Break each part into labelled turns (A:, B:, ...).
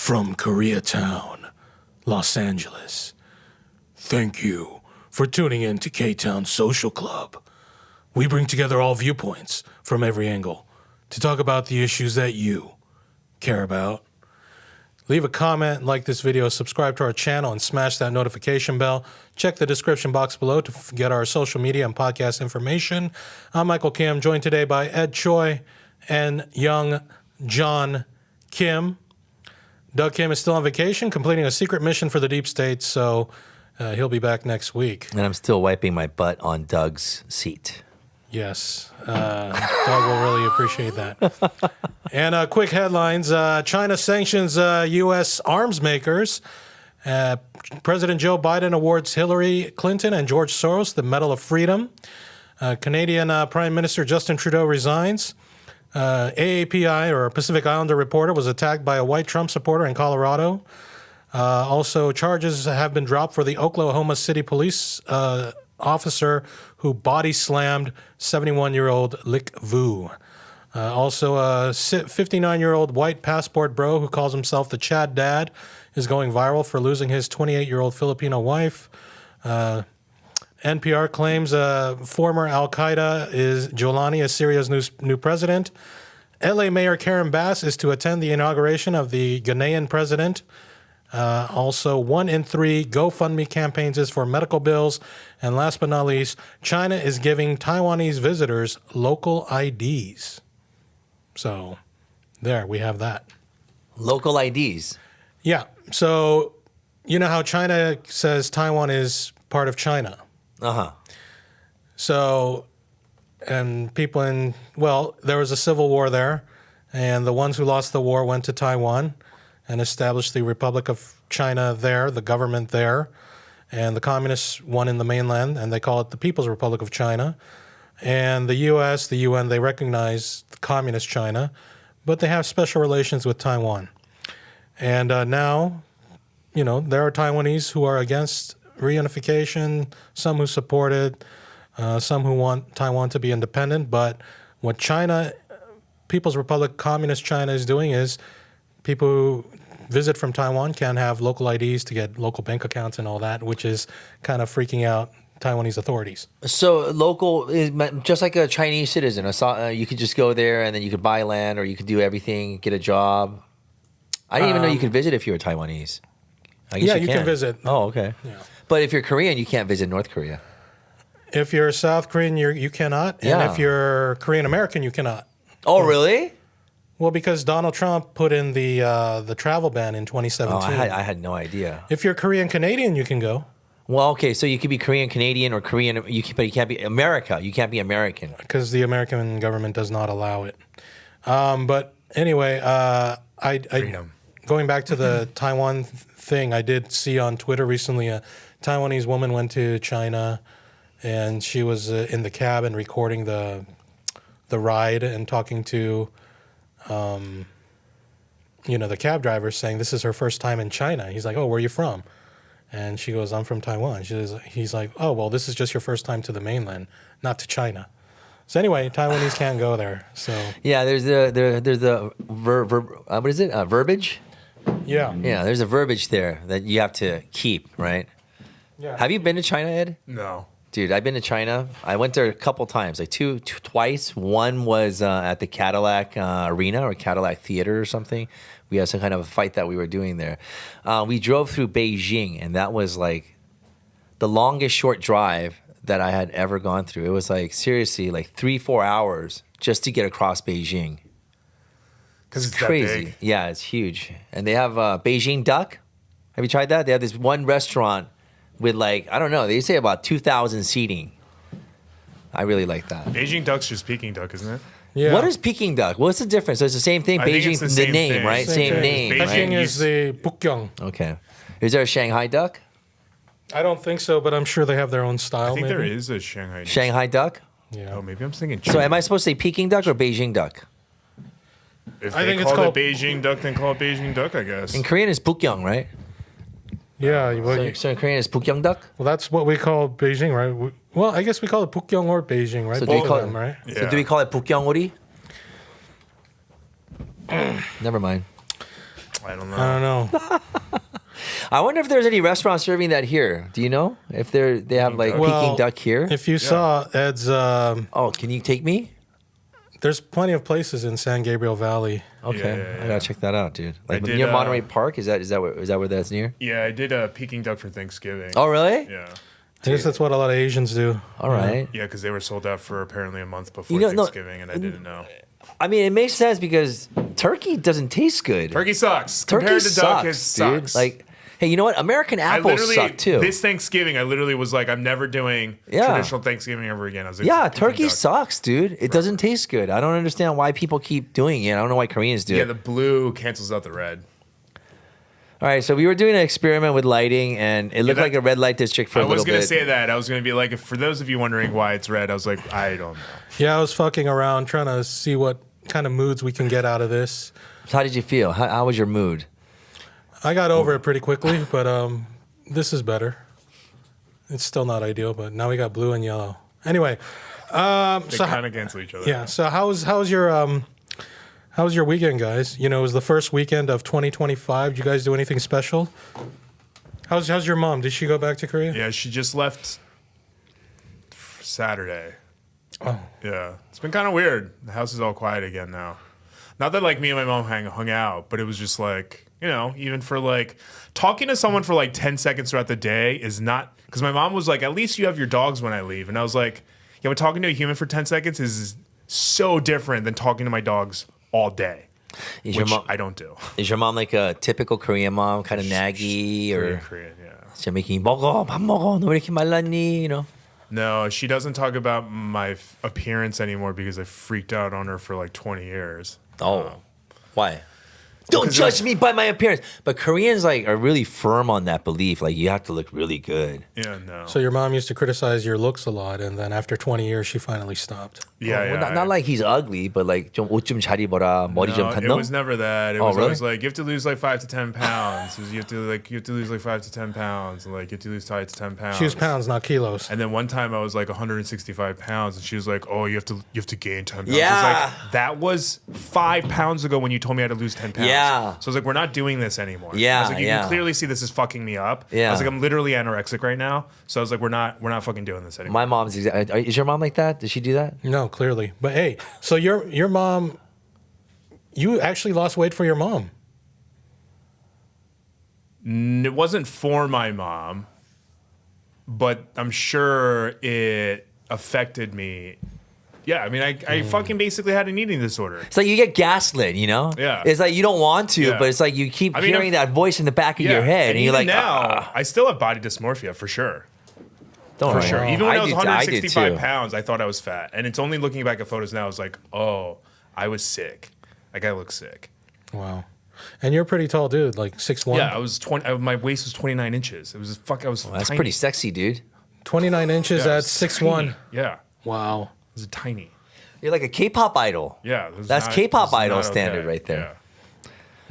A: from Koreatown, Los Angeles. Thank you for tuning in to Ktown Social Club. We bring together all viewpoints from every angle to talk about the issues that you care about. Leave a comment, like this video, subscribe to our channel, and smash that notification bell. Check the description box below to get our social media and podcast information. I'm Michael Kim, joined today by Ed Choi and young John Kim. Doug Kim is still on vacation, completing a secret mission for the deep state, so he'll be back next week.
B: And I'm still wiping my butt on Doug's seat.
A: Yes, Doug will really appreciate that. And quick headlines. China sanctions U.S. arms makers. President Joe Biden awards Hillary Clinton and George Soros the Medal of Freedom. Canadian Prime Minister Justin Trudeau resigns. AAPI, or Pacific Islander reporter, was attacked by a white Trump supporter in Colorado. Also, charges have been dropped for the Oklahoma City police officer who body slammed 71-year-old Lick Vu. Also, a 59-year-old white passport bro who calls himself the Chad Dad is going viral for losing his 28-year-old Filipino wife. NPR claims former Al-Qaeda is Jolani as Syria's new president. LA Mayor Karen Bass is to attend the inauguration of the Ghanaian president. Also, 1 in 3 GoFundMe campaigns is for medical bills. And last but not least, China is giving Taiwanese visitors local IDs. So there, we have that.
B: Local IDs?
A: Yeah. So you know how China says Taiwan is part of China?
B: Uh-huh.
A: So, and people there was a civil war there, and the ones who lost the war went to Taiwan and established the Republic of China there, the government there, and the communists won in the mainland, and they call it the People's Republic of China. And the U.S., the UN, they recognize communist China, but they have special relations with Taiwan. And now, there are Taiwanese who are against reunification, some who support it, some who want Taiwan to be independent. But what China, People's Republic, Communist China is doing is people who visit from Taiwan can have local IDs to get local bank accounts and all that, which is kind of freaking out Taiwanese authorities.
B: So local is just like a Chinese citizen. I saw you could just go there and then you could buy land or you could do everything, get a job. I didn't even know you could visit if you were Taiwanese. I guess
A: you can visit.
B: Oh, okay.
A: Yeah.
B: But if you're Korean, you can't visit North Korea.
A: If you're South Korean, you cannot. And
B: Yeah.
A: if you're Korean American, you cannot.
B: Oh, really?
A: Well, because Donald Trump put in the travel ban in 2017.
B: Oh, I had no idea.
A: If you're Korean Canadian, you can go.
B: Well, okay, so you could be Korean Canadian or Korean, but you can't be America. You can't be American.
A: Because the American government does not allow it. But anyway,
C: Freedom.
A: Going back to the Taiwan thing, I did see on Twitter recently a Taiwanese woman went to China, and she was in the cab and recording the ride and talking to, the cab driver, saying this is her first time in China. He's like, "Oh, where are you from?" And she goes, "I'm from Taiwan." He's like, "Oh, well, this is just your first time to the mainland, not to China." So anyway, Taiwanese can't go there. So
B: Yeah, there's the what is it? Verbiage.
A: yeah.
B: Yeah, there's a verbiage there that you have to keep, right?
A: Yeah.
B: Have you been to China, Ed?
C: No.
B: Dude, I've been to China. I went there a couple times, like twice. One was at the Cadillac Arena or Cadillac Theater or something. We had some kind of a fight that we were doing there. We drove through Beijing, and that was like the longest short drive that I had ever gone through. It was like, seriously, like 3-4 hours just to get across Beijing.
C: Because it's
B: Crazy.
C: that big.
B: Yeah, it's huge. And they have Beijing duck. Have you tried that? They have this one restaurant with they say about 2,000 seating. I really like that.
C: Beijing duck's just Peking duck, isn't it?
A: Yeah.
B: What is Peking duck? What's the difference? So it's the same thing.
C: I think
B: Beijing,
C: it's the
B: the
C: same
B: name,
C: thing.
B: right?
A: Same
B: Same
A: thing.
B: name,
A: Peking
B: right?
A: is the Pukyong.
B: Okay. Is there a Shanghai duck?
A: I don't think so, but I'm sure they have their own style.
C: I think
A: maybe.
C: there is a Shanghai.
B: Shanghai duck?
A: Yeah.
C: Oh, maybe I'm thinking.
B: So am I supposed to say Peking duck or Beijing duck?
C: If
A: I
C: they
A: think it's
C: call
A: called-
C: it Beijing duck, then call it Beijing duck, I guess.
B: In Korean, it's Pukyong, right?
A: Yeah.
B: So in Korean, it's Pukyong duck?
A: Well, that's what we call Beijing, right? Well, I guess we call it Pukyong or Beijing, right?
B: So do we
A: Both
B: call
A: of
B: it-
A: them, right?
C: Yeah.
B: So do we call it Pukyong ori? Never mind.
C: I don't know.
A: I don't know.
B: I wonder if there's any restaurants serving that here. Do you know if they have like Peking duck here?
A: If you saw Ed's,
B: Oh, can you take me?
A: there's plenty of places in San Gabriel Valley.
B: Okay,
C: Yeah.
B: I gotta check that out, dude. Like
C: did,
B: near Monterey Park. Is that where that's near?
C: Yeah, I did a Peking duck for Thanksgiving.
B: Oh, really?
C: Yeah.
A: I guess that's what a lot of Asians do.
B: All right.
C: Yeah, because they were sold out for apparently a month before
B: No,
C: Thanksgiving, and I didn't know.
B: I mean, it makes sense because turkey doesn't taste good.
C: Turkey sucks.
B: Turkey
C: Compared to duck, it
B: sucks, dude.
C: sucks.
B: Like, hey, you know what? American apples suck too.
C: This Thanksgiving, I literally was like, I'm never doing traditional Thanksgiving ever again. I was like,
B: Yeah,
C: Peking
B: turkey
C: duck.
B: sucks, dude. It doesn't taste good. I don't understand why people keep doing it. I don't know why Koreans do
C: Yeah,
B: it.
C: the blue cancels out the red.
B: All right, so we were doing an experiment with lighting, and it looked
C: that-
B: like a red light district for
C: I
B: a little
C: was going
B: bit.
C: to say that. I was going to be like, for those of you wondering why it's red, I was like, I don't know.
A: Yeah, I was fucking around trying to see what kind of moods we can get out of this.
B: So how did you feel? How was your mood?
A: I got over it pretty quickly, but this is better. It's still not ideal, but now we got blue and yellow. Anyway,
C: They kind of cancel each other.
A: yeah. So how was your weekend, guys? You know, it was the first weekend of 2025. Did you guys do anything special? How's your mom? Did she go back to Korea?
C: Yeah, she just left Saturday.
A: Oh.
C: Yeah. It's been kind of weird. The house is all quiet again now. Not that like me and my mom hung out, but it was just like, you know, even for like talking to someone for like 10 seconds throughout the day is not, because my mom was like, at least you have your dogs when I leave. And I was like, yeah, but talking to a human for 10 seconds is so different than talking to my dogs all day,
B: Is
C: which
B: your mom
C: I don't do.
B: is your mom like a typical Korean mom, kind of naggy, or
C: Korean, yeah.
B: she's making 먹어, 밥 먹어, 너 왜 이렇게 말랐니? You know.
C: No, she doesn't talk about my appearance anymore because I freaked out on her for like 20 years.
B: Oh, why? Don't
C: 'cause
B: judge me by my appearance. But Koreans like are really firm on that belief. Like you have to look really good.
C: Yeah, no.
A: So your mom used to criticize your looks a lot, and then after 20 years, she finally stopped.
C: yeah,
B: Well,
C: yeah.
B: not like he's ugly, but like 좀 옷 좀 잘 입어라, 머리 좀
C: No,
B: 닿너?
C: it was never that. It
B: Oh,
C: was
B: really?
C: always like you have to lose like 5 to 10 pounds. You have to lose like 5 to 10 pounds, and like you have to lose 5 to 10 pounds.
A: She was pounds, not kilos.
C: And then one time I was like 165 pounds, and she was like, "Oh, you have to gain 10 pounds."
B: Yeah.
C: I was like, that was 5 pounds ago when you told me I had to lose 10 pounds.
B: Yeah.
C: So I was like, we're not doing this anymore.
B: Yeah,
C: I was like, you
B: yeah.
C: can clearly see this is fucking me up.
B: Yeah.
C: I was like, I'm literally anorexic right now. So I was like, we're not fucking doing this anymore.
B: My mom's is your mom like that? Does she do that?
A: No, clearly. But hey, so your mom, you actually lost weight for your mom.
C: It wasn't for my mom, but I'm sure it affected me. Yeah, I mean, I fucking basically had an eating disorder.
B: It's like you get gaslit, you know?
C: Yeah.
B: It's like you don't want to,
C: Yeah.
B: but it's like you keep
C: I mean,
B: hearing that voice in the back of your head, and you're
C: even
B: like,
C: now, I still have body dysmorphia for sure.
B: don't
C: For
B: worry.
C: sure. Even when I was
B: did
C: 165
B: too.
C: pounds, I thought I was fat. And it's only looking back at photos now, I was like, oh, I was sick. Like, I look sick.
A: Wow. And you're a pretty tall dude, like 6'1".
C: Yeah, I was 20. My waist was 29 inches. It was I was
B: That's
C: tiny.
B: pretty sexy, dude.
A: 29 inches
C: Yeah, I
A: at
C: was
A: 6'1".
C: tiny. Yeah, it
A: Wow.
C: was tiny.
B: You're like a K-pop idol.
C: Yeah, it was
B: That's
C: not-
B: K-pop
C: it was
B: idol
C: not
B: standard
C: okay.
B: right there.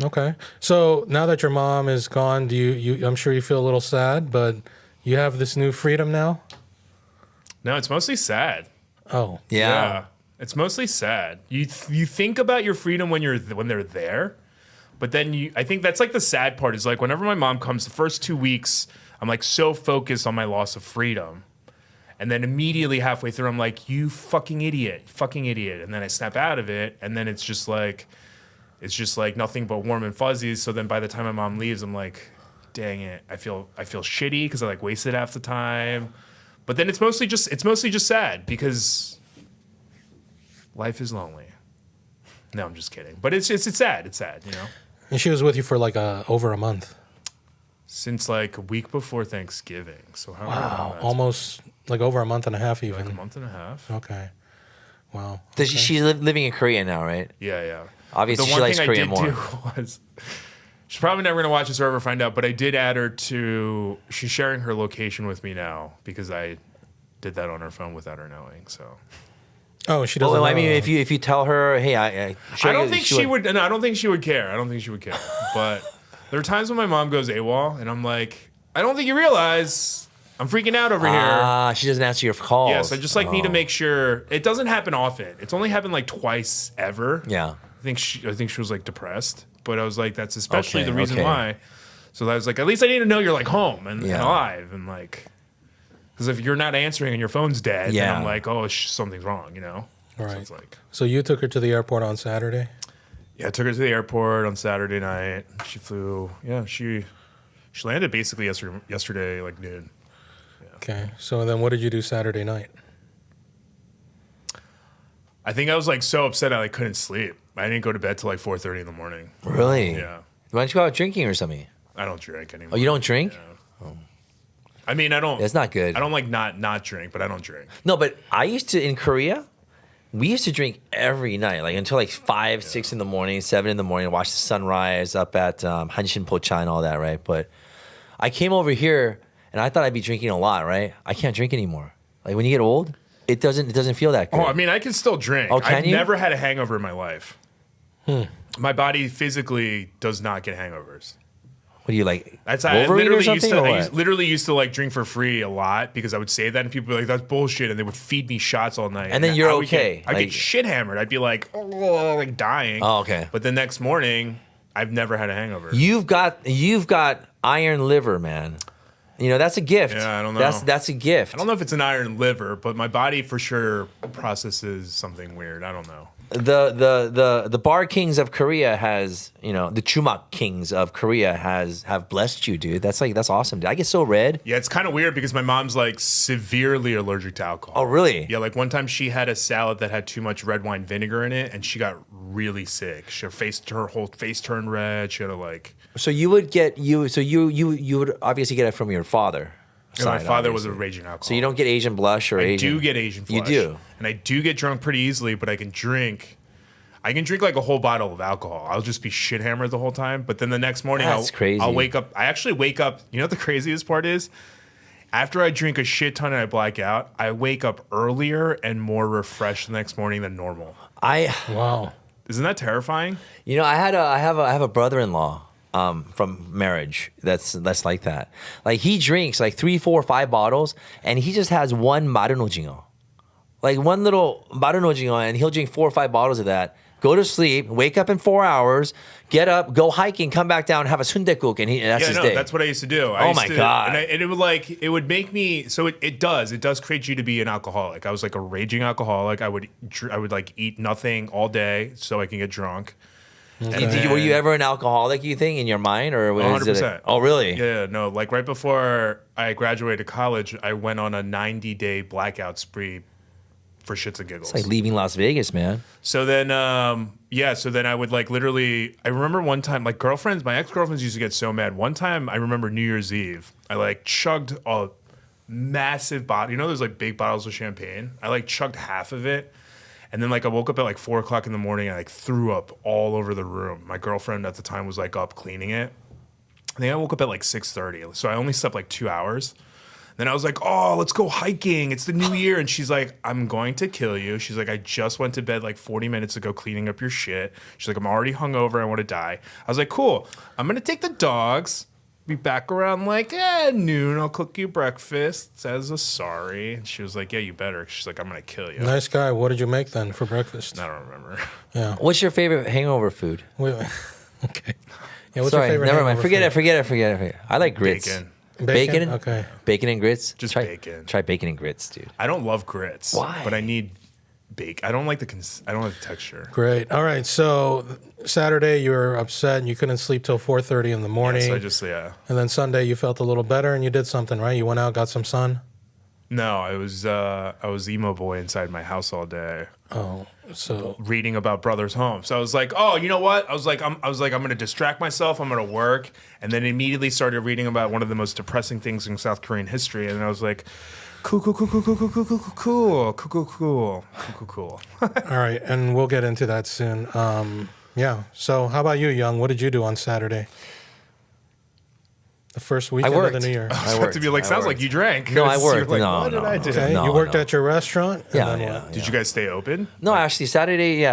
C: Yeah.
A: Okay. So now that your mom is gone, do you I'm sure you feel a little sad, but you have this new freedom now?
C: No, it's mostly sad.
A: Oh.
B: Yeah.
C: It's mostly sad. You think about your freedom when they're there, but then I think that's like the sad part is like whenever my mom comes, the first 2 weeks, I'm like so focused on my loss of freedom. And then immediately halfway through, I'm like, you fucking idiot. And then I snap out of it. And then it's just like nothing but warm and fuzzies. So then by the time my mom leaves, I'm like, dang it. I feel shitty because I like wasted half the time. But then it's mostly just sad because life is lonely. No, I'm just kidding. But it's sad. It's sad, you know?
A: And she was with you for like over a month.
C: Since like a week before Thanksgiving. So how
A: Wow. Almost like over a month and a half even.
C: like a month and a half.
A: Okay. Wow.
B: She's living in Korea now, right?
C: Yeah.
B: Obviously,
C: The
B: she
C: one
B: likes
C: thing
B: Korea
C: I did
B: more.
C: do was she's probably never gonna watch this or ever find out, but I did add her to. She's sharing her location with me now because I did that on her phone without her knowing. So
A: Oh, she doesn't
B: Well, I
A: know.
B: mean, if you tell her, hey, I
C: don't think she would. No, I don't think she would care. But there are times when my mom goes AWOL, and I'm like, I don't think you realize I'm freaking out over here.
B: She doesn't answer your calls.
C: Yes, I just like need to make sure it doesn't happen often. It's only happened like twice ever.
B: Yeah.
C: I think she was like depressed. but I was like, that's especially
B: Okay,
C: the reason
B: okay.
C: why. So I was like, at least I need to know you're like home and
B: Yeah.
C: alive and like, because if you're not answering and your phone's dead, then
B: Yeah.
C: I'm like, oh, something's wrong, you know? So
A: Right.
C: it's like,
A: So you took her to the airport on Saturday?
C: yeah, I took her to the airport on Saturday night. She flew. Yeah, she landed basically yesterday like noon.
A: Okay. So then what did you do Saturday night?
C: I think I was like so upset I like couldn't sleep. I didn't go to bed till like 4:30 in the morning.
B: Really?
C: Yeah,
B: Why don't you go out drinking or something?
C: I don't drink anymore.
B: Oh, you don't drink?
C: I mean, I don't.
B: That's not good.
C: I don't like not drink, but I don't drink.
B: No, but I used to in Korea. We used to drink every night, like until like 5, 6 in the morning, 7 in the morning, watch the sunrise up at Hanshin Pocha and all that, right? But I came over here and I thought I'd be drinking a lot, right? I can't drink anymore. Like when you get old, it doesn't feel that good.
C: Oh, I mean, I can still drink.
B: Oh, can
C: I've
B: you?
C: never had a hangover in my life. My body physically does not get hangovers.
B: What do you like?
C: That's I
B: Wolverine or
C: literally used
B: something?
C: to.
B: Or
C: I
B: what?
C: literally used to like drink for free a lot because I would say that and people would be like, "That's bullshit," and they would feed me shots all night.
B: And then you're
C: I would
B: okay.
C: I'd
B: Like-
C: get shit hammered. I'd be like, oh, like dying.
B: Oh, okay.
C: But the next morning, I've never had a hangover.
B: You've got iron liver, man. You know that's a gift.
C: Yeah, I don't know.
B: That's a gift.
C: I don't know if it's an iron liver, but my body for sure processes something weird. I don't know.
B: The bar kings of Korea has, you know, the chumak kings of Korea have blessed you, dude. That's awesome, dude. I get so red.
C: Yeah, it's kind of weird because my mom's like severely allergic to alcohol.
B: Oh, really?
C: Yeah, like one time she had a salad that had too much red wine vinegar in it, and she got really sick. Her whole face turned red. She had to like.
B: So you would obviously get it from your father.
C: And my
B: side,
C: father was a
B: obviously.
C: raging alcoholic.
B: So you don't get Asian blush or
C: I
B: Asian.
C: do get Asian flush.
B: You do.
C: And I do get drunk pretty easily, but I can drink like a whole bottle of alcohol. I'll just be shit hammered the whole time. But then the next morning,
B: That's crazy.
C: I'll wake up. I actually wake up. You know what the craziest part is? After I drink a shit ton and I black out, I wake up earlier and more refreshed the next morning than normal.
A: Wow.
C: Isn't that terrifying?
B: You know, I have a brother-in-law from marriage that's like that. Like he drinks like 3, 4, 5 bottles, and he just has one marunojingo, like one little marunojingo, and he'll drink 4 or 5 bottles of that. Go to sleep, wake up in 4 hours, get up, go hiking, come back down, have a sundae-guk, and that's his day.
C: That's what I used to do.
B: Oh my God.
C: And it would make me. So it does create you to be an alcoholic. I was like a raging alcoholic. I would like eat nothing all day so I can get drunk.
B: Were you ever an alcoholic, you think, in your mind? Or was it
C: 100%.
B: Oh, really?
C: Yeah, no. Like right before I graduated college, I went on a 90-day blackout spree for shits and giggles.
B: It's like leaving Las Vegas, man.
C: So then, so then I would like literally, I remember one time, like my ex-girlfriends used to get so mad. One time I remember New Year's Eve, I like chugged a massive bottle. You know, there's like big bottles of champagne. I like chugged half of it. And then like I woke up at like 4 o'clock in the morning and I like threw up all over the room. My girlfriend at the time was like up cleaning it. I think I woke up at like 6:30. So I only slept like 2 hours. Then I was like, oh, let's go hiking. It's the new year. And she's like, I'm going to kill you. She's like, I just went to bed like 40 minutes ago cleaning up your shit. She's like, I'm already hungover. I want to die. I was like, cool. I'm going to take the dogs. Be back around like noon. I'll cook you breakfast as a sorry. And she was like, yeah, you better. She's like, I'm going to kill you.
A: Nice guy. What did you make then for breakfast?
C: I don't remember.
A: Yeah.
B: What's your favorite hangover food?
A: Wait. Okay. Yeah. What's
B: Sorry,
A: your favorite?
B: never mind.
A: hangover
B: Forget
A: food?
B: it. I like grits.
C: Bacon.
A: Bacon? Okay.
B: Bacon and grits.
C: Just
B: try,
C: bacon.
B: Try bacon and grits, dude.
C: I don't love grits.
B: Why?
C: But I need bacon. I don't like I don't like the texture.
A: Great. All right. So Saturday you were upset and you couldn't sleep till 4:30 in the morning.
C: So
A: And then Sunday you felt a little better and you did something, right? You went out, got some sun.
C: No, I was emo boy inside my house all day.
A: Oh, so
C: Reading about Brothers Home. So I was like, oh, you know what? I'm going to distract myself. I'm going to work. And then immediately started reading about one of the most depressing things in South Korean history. And I was like, cool.
A: all right, and we'll get into that soon. Yeah. So how about you, Young? What did you do on Saturday? The first weekend of the new year.
C: I was about to be like, sounds like you drank.
B: No, I
C: You're
B: worked.
C: like,
B: No,
C: what did
B: no,
C: I do?
A: Okay.
B: No,
A: you worked
B: no.
A: at your restaurant. And
B: Yeah,
A: then
B: yeah.
A: what?
C: Did you guys stay open?
B: No, actually, Saturday.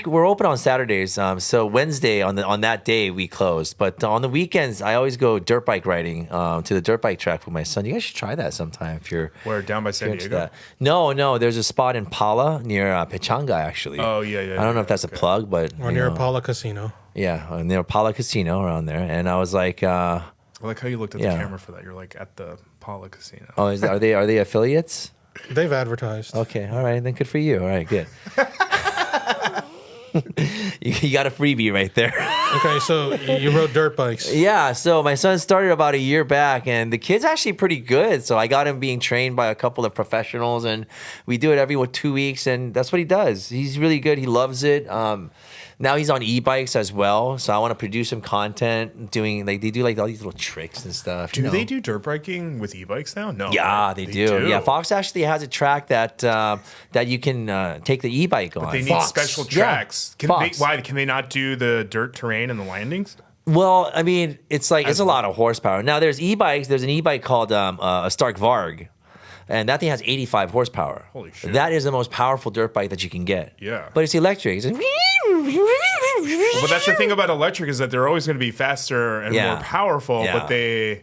B: We're open on Saturdays. So Wednesday on that day we closed. But on the weekends, I always go dirt bike riding to the dirt bike track with my son. You guys should try that sometime if you're.
C: Where, down by
B: if you're
C: San
B: into
C: Diego?
B: that. No. There's a spot in Pala near Pechanga, actually.
C: Oh, yeah.
B: I don't know if that's a plug, but
A: Or
B: you
A: near
B: know.
A: Apollo Casino.
B: Yeah, near Apollo Casino around there, and I was like,
C: I like how you looked at
B: Yeah.
C: the camera for that. You're like at the Apollo Casino.
B: "Oh, are they affiliates?"
A: They've advertised.
B: Okay, all right, then good for you. All right, good. You got a freebie right there.
A: Okay, so you rode dirt bikes.
B: Yeah, so my son started about a year back, and the kid's actually pretty good. So I got him being trained by a couple of professionals, and we do it every 2 weeks, and that's what he does. He's really good. He loves it. Now he's on e-bikes as well, so I want to produce some content doing they do like all these little tricks and stuff.
C: Do they do dirt biking with e-bikes now? No.
B: Yeah,
C: right?
B: they do. Yeah, Fox actually has a track that you can take the e-bike on.
C: They need
A: Fox.
C: special
B: Yeah,
C: tracks.
B: Fox.
C: Why can they not do the dirt terrain and the landings?
B: Well, I mean, it's a lot of horsepower. Now, there's e-bikes. There's an e-bike called a Stark Varg, and that thing has 85 horsepower.
C: Holy shit.
B: That is the most powerful dirt bike that you can get.
C: Yeah.
B: But it's electric. It's like,
C: But that's the thing about electric is that they're always going to be faster and
B: Yeah.
C: more powerful,
B: Yeah.
C: but they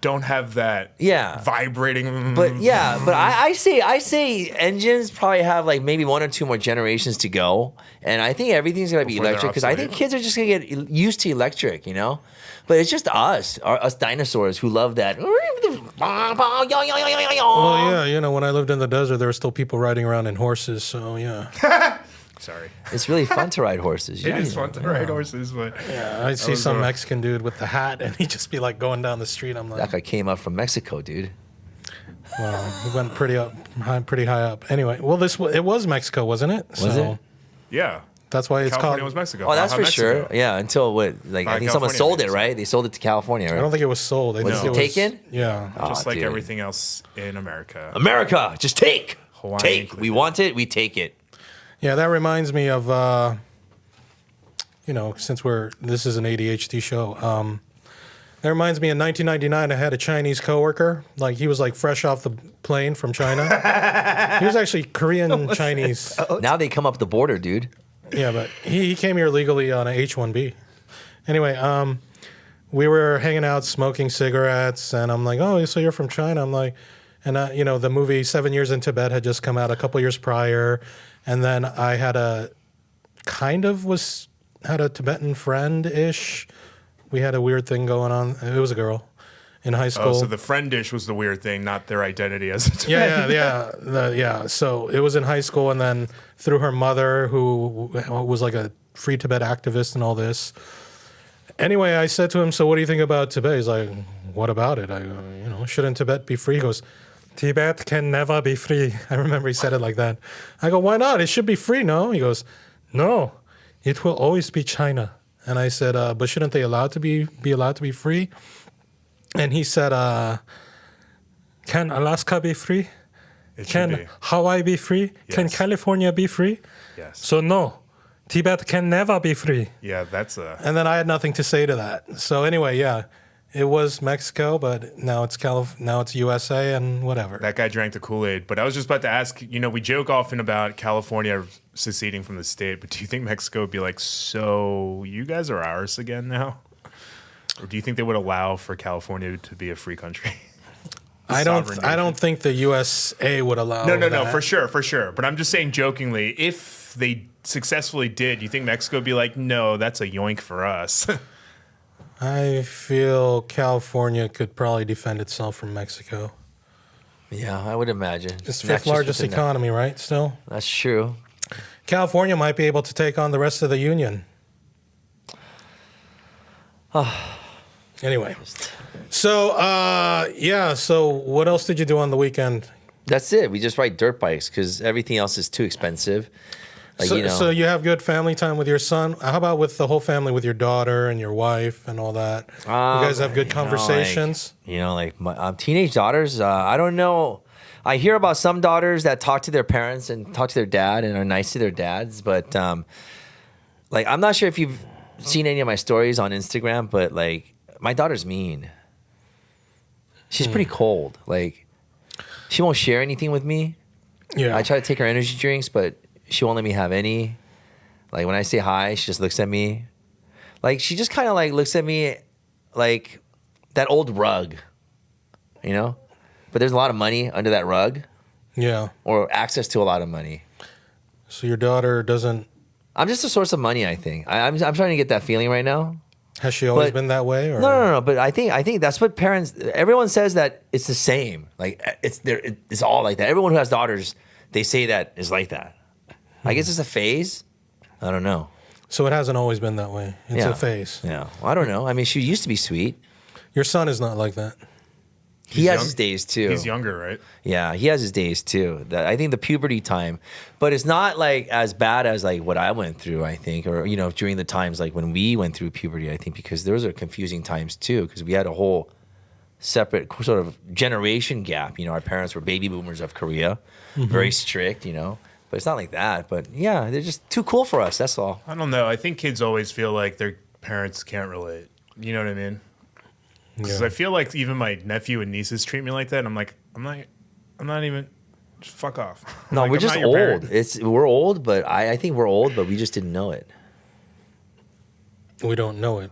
C: don't have that
B: Yeah.
C: vibrating.
B: But yeah, but I say engines probably have like maybe 1 or 2 more generations to go, and I think everything's gonna be
C: Before they're
B: electric because I think
C: obsolete.
B: kids are just gonna get used to electric, you know. But it's just us dinosaurs who love that.
A: Well, yeah, you know, when I lived in the desert, there were still people riding around in horses. So yeah,
C: Sorry.
B: It's really fun to ride horses.
C: It is fun to ride horses, but
A: I'd see
C: was,
A: some Mexican dude with the hat, and he'd just be like going down the street. I'm
B: That
A: like,
B: guy came up from Mexico, dude.
A: well, he went pretty high up. Anyway, well, it was Mexico, wasn't it?
B: Was it?
C: yeah.
A: That's why it's
C: California
A: called.
C: was Mexico.
B: Oh, that's
C: Baja,
B: for sure.
C: Mexico.
B: Yeah, until what? Like I
C: Baja
B: think someone
C: California,
B: sold it,
C: maybe.
B: right? They sold it to California,
A: I
B: right?
A: don't think it was sold. I
B: Was
A: think
B: it
A: it was
B: taken?
A: Yeah.
C: Just
B: Aw,
C: like
B: dude.
C: everything else in America.
B: America, just take.
C: Hawaiian
B: Take. We
C: included.
B: want it, we take it.
A: Yeah, that reminds me of, you know, since this is an ADHD show, that reminds me in 1999, I had a Chinese coworker. Like, he was like fresh off the plane from China. He was actually Korean Chinese.
B: Now they come up the border, dude.
A: Yeah, but he came here legally on a H-1B. Anyway, we were hanging out, smoking cigarettes, and I'm like, oh, so you're from China? I'm like, and you know, the movie 7 Years in Tibet had just come out a couple years prior, and then I had a Tibetan friend-ish. We had a weird thing going on. It was a girl in high school.
C: Oh, so the friend dish was the weird thing, not their identity as a
A: Yeah. So it was in high school, and then through her mother, who was like a free Tibet activist and all this. Anyway, I said to him, "So what do you think about Tibet?" He's like, "What about it?" I go, "You know, shouldn't Tibet be free?" He goes, "Tibet can never be free." I remember he said it like that. I go, "Why not? It should be free, no?" He goes, "No, it will always be China." And I said, "But shouldn't they be allowed to be free?" And he said, "Can Alaska be free?
C: It should
A: Can
C: be.
A: Hawaii be free? Can
C: Yes.
A: California be free?"
C: Yes.
A: So no, Tibet can never be free.
C: Yeah, that's a.
A: And then I had nothing to say to that. So anyway, yeah, it was Mexico, but now it's now it's USA and whatever.
C: That guy drank the Kool-Aid. But I was just about to ask, you know, we joke often about California seceding from the state, but do you think Mexico would be like, so you guys are ours again now? Or do you think they would allow for California to be a free country?
A: I don't think the USA would allow.
C: No,
A: that.
C: for sure. But I'm just saying jokingly, if they successfully did, you think Mexico would be like, no, that's a yoink for us?
A: I feel California could probably defend itself from Mexico.
B: Yeah, I would imagine.
A: It's
B: Not
A: fifth
B: just
A: largest
B: within
A: economy, right? Still,
B: That's true.
A: California might be able to take on the rest of the union. Anyway, so yeah. So what else did you do on the weekend?
B: That's it. We just ride dirt bikes because everything else is too expensive. Like,
A: So you have good family time with your son. How about with the whole family, with your daughter and your wife and all that? You guys have good conversations.
B: Like my teenage daughters. I don't know. I hear about some daughters that talk to their parents and talk to their dad and are nice to their dads, but like I'm not sure if you've seen any of my stories on Instagram, but like my daughter's mean. She's pretty cold. Like she won't share anything with me.
A: Yeah.
B: I try to take her energy drinks, but she won't let me have any. Like when I say hi, she just looks at me. Like she just kind of like looks at me like that old rug, you know? But there's a lot of money under that rug
A: Yeah.
B: or access to a lot of money.
A: So your daughter doesn't
B: I'm just a source of money. I think I'm trying to get that feeling right now.
A: Has she always
B: But-
A: been that way? Or?
B: No. But I think that's what parents. Everyone says that it's the same. Like it's all like that. Everyone who has daughters, they say that is like that. I guess it's a phase. I don't know.
A: So it hasn't always been that way. It's
B: Yeah.
A: a phase.
B: Yeah, I don't know. I mean, she used to be sweet.
A: Your son is not like that.
B: He has
C: young-
B: his days too.
C: He's younger, right?
B: Yeah, he has his days too. I think the puberty time, but it's not like as bad as like what I went through. I think, or during the times like when we went through puberty. I think because those are confusing times too, because we had a whole separate sort of generation gap. Our parents were baby boomers of Korea, very strict. But it's not like that. But yeah, they're just too cool for us. That's all.
C: I don't know. I think kids always feel like their parents can't relate. You know what I mean? Because I feel like even my nephew and nieces treat me like that. And I'm like, I'm not even. Just fuck off.
B: No,
C: Like,
B: we're
C: I'm
B: just
C: not your
B: old.
C: parent.
B: We're old, but I think we're old, but we just didn't know it.
A: We don't know it.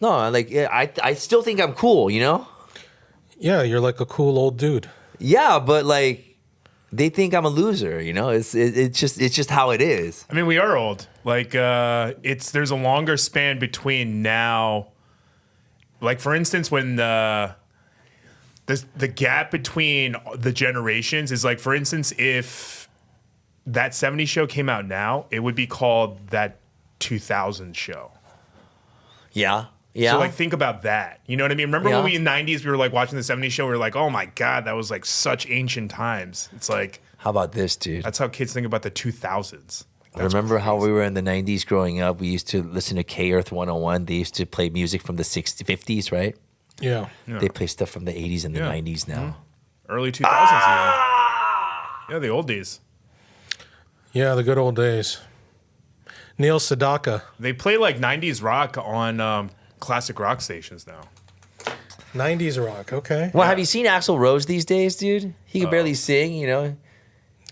B: No, like I still think I'm cool.
A: Yeah, you're like a cool old dude.
B: Yeah, but like they think I'm a loser. It's just how it is.
C: I mean, we are old. Like, there's a longer span between now. Like, for instance, when the gap between the generations is like, for instance, if that 70s show came out now, it would be called that 2000 show.
B: Yeah. Yeah.
C: So, like, think about that. You know what I mean? Remember
B: Yeah.
C: when we in the 90s, we were like watching the 70s show, we were like, oh my God, that was like such ancient times. It's like,
B: How about this, dude?
C: that's how kids think about the 2000s.
B: I remember how we were in the 90s growing up. We used to listen to K Earth 101. They used to play music from the 60s, 50s, right?
A: Yeah.
B: They play stuff from the 80s and the
C: Yeah.
B: 90s now.
C: Early 2000s, yeah, the old days.
A: Yeah, the good old days. Neil Sedaka.
C: They play like 90s rock on classic rock stations now.
A: 90s rock, okay.
B: Well, have you seen Axl Rose these days, dude? He can barely sing.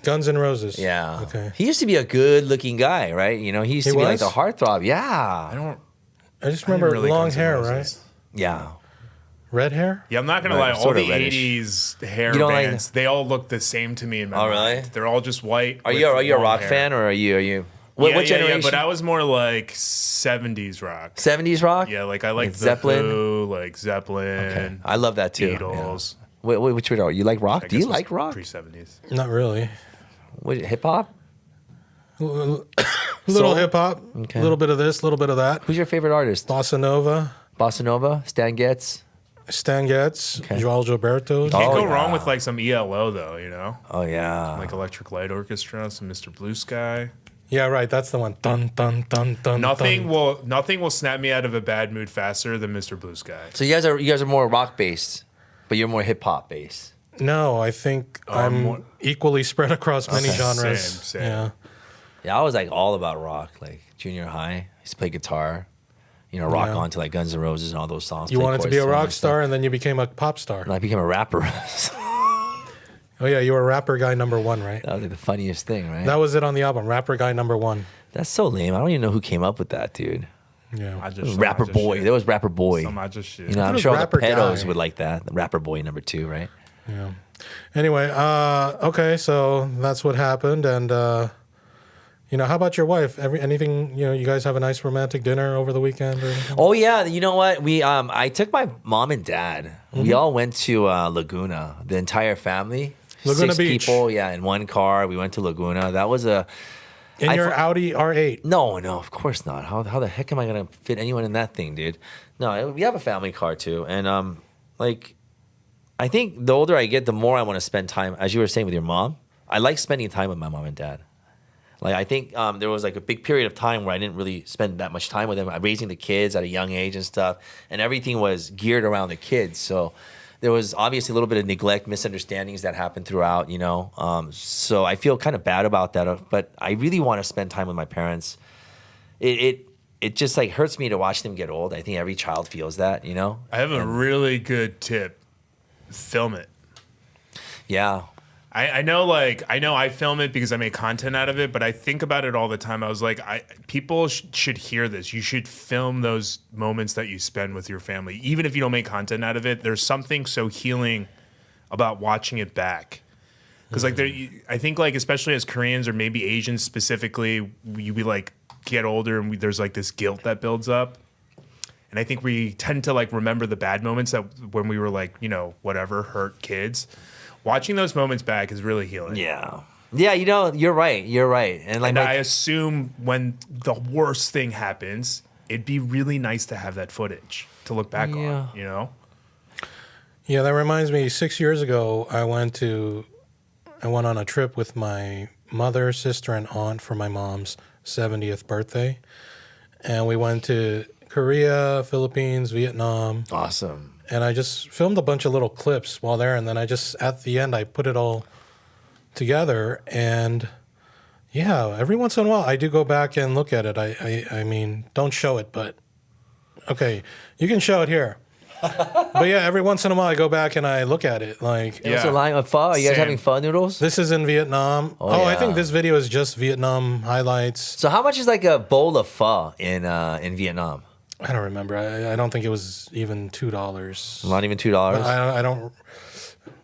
A: Guns N' Roses.
B: Yeah.
A: Okay.
B: He used to be a good-looking guy, right? He used
A: He
B: to be like
A: was?
B: the heartthrob.
C: I
B: Yeah.
C: don't
A: I just
C: I didn't
A: remember
C: really
A: long
C: Guns N'
A: hair,
C: Roses.
A: right?
B: Yeah.
A: Red hair?
C: Yeah, I'm not gonna
B: Right,
C: lie. All
B: sort
C: the
B: of reddish.
C: 80s hair
B: You don't like
C: bands, they all look the same to me in my
B: Oh,
C: mind.
B: really?
C: They're all just white.
B: Are
C: with
B: you a
C: long
B: rock
C: hair.
B: fan or are you?
C: Yeah,
B: What generation?
C: Yeah, but I was more like 70s rock.
B: 70s rock?
C: Yeah, like I like the
B: Zeppelin?
C: Who, like Zeppelin.
B: Okay. I love that too.
C: Beatles.
B: Yeah. Wait, which one are you? Like rock?
C: I
B: Do you
C: guess it was
B: like rock?
C: Pre-70s.
A: Not really.
B: What, hip hop?
A: Little
B: Soul?
A: hip hop, a
B: Okay.
A: little bit of this, a little bit of that.
B: Who's your favorite artist?
A: Bossa Nova,
B: Bossa Nova? Stan Getz?
A: Stan Getz,
B: Okay.
A: João Gilberto.
C: Can't
B: Oh,
C: go
B: yeah.
C: wrong with like some ELO though, you know?
B: Oh yeah.
C: Like Electric Light Orchestra, some Mr. Blue Sky.
A: Yeah, right. That's the one. Dun dun dun dun.
C: Nothing
A: dun.
C: will snap me out of a bad mood faster than Mr. Blue Sky.
B: So you guys are more rock based, but you're more hip hop based.
A: No, I think I'm
C: more-
A: equally spread across many
C: Okay.
A: genres.
C: Same.
A: Yeah.
B: Yeah, I was like all about rock, like junior high. I used to play guitar, rock
A: Yeah.
B: on to like Guns N' Roses and all those songs.
A: You
B: play
A: wanted to
B: chords
A: be a
B: and all
A: rock
B: that stuff.
A: star, and then you became a pop star.
B: And I became a rapper.
A: Oh yeah, you were rapper guy number one, right?
B: That was like the funniest thing, right?
A: That was it on the album. Rapper guy number one.
B: That's so lame. I don't even know who came up with that, dude.
A: Yeah.
C: I
B: It was
C: just
B: Rapper
C: some
B: Boy.
C: shit.
B: There was Rapper Boy.
C: Some I just shit.
B: I'm
A: It was
B: sure all the
A: Rapper
B: pedos
A: Guy.
B: would like that. The Rapper Boy number 2, right?
A: Yeah. Anyway, okay, so that's what happened, and how about your wife? Anything? You guys have a nice romantic dinner over the weekend or anything?
B: Oh yeah, you know what? We I took my mom and dad. We all went to Laguna. The entire family.
A: Laguna
B: 6
A: Beach.
B: people, yeah, in one car. We went to Laguna. That was a
A: In
B: I
A: your
B: fu-
A: Audi R8.
B: no, of course not. How the heck am I gonna fit anyone in that thing, dude? No, we have a family car too, and I think the older I get, the more I want to spend time. As you were saying with your mom, I like spending time with my mom and dad. Like I think there was like a big period of time where I didn't really spend that much time with them. Raising the kids at a young age and stuff, and everything was geared around the kids. So there was obviously a little bit of neglect, misunderstandings that happened throughout. So I feel kind of bad about that. But I really want to spend time with my parents. It just like hurts me to watch them get old. I think every child feels that.
C: I have a really good tip. Film it.
B: Yeah.
C: I know I film it because I make content out of it, but I think about it all the time. I was like, people should hear this. You should film those moments that you spend with your family. Even if you don't make content out of it, there's something so healing about watching it back. Because I think like especially as Koreans or maybe Asians specifically, you be like get older and there's like this guilt that builds up. And I think we tend to like remember the bad moments that when we were like, you know, whatever, hurt kids. Watching those moments back is really healing.
B: Yeah. Yeah, you know, you're right. You're right. And like,
C: And I assume when the worst thing happens, it'd be really nice to have that footage to look back on, you know?
A: Yeah, that reminds me. 6 years ago, I went on a trip with my mother, sister, and aunt for my mom's 70th birthday, and we went to Korea, Philippines, Vietnam.
B: awesome.
A: And I just filmed a bunch of little clips while there, and then I just at the end I put it all together. And yeah, every once in a while I do go back and look at it. I mean, don't show it, but okay, you can show it here. But yeah, every once in a while I go back and I look at it. Like,
C: Yeah.
B: So line of pho. Are you guys
C: Same.
B: having pho noodles?
A: this is in Vietnam.
B: Oh,
A: I
B: yeah.
A: think this video is just Vietnam highlights.
B: So how much is like a bowl of pho in Vietnam?
A: I don't remember. I don't think it was even $2.
B: Not even $2.
A: I don't.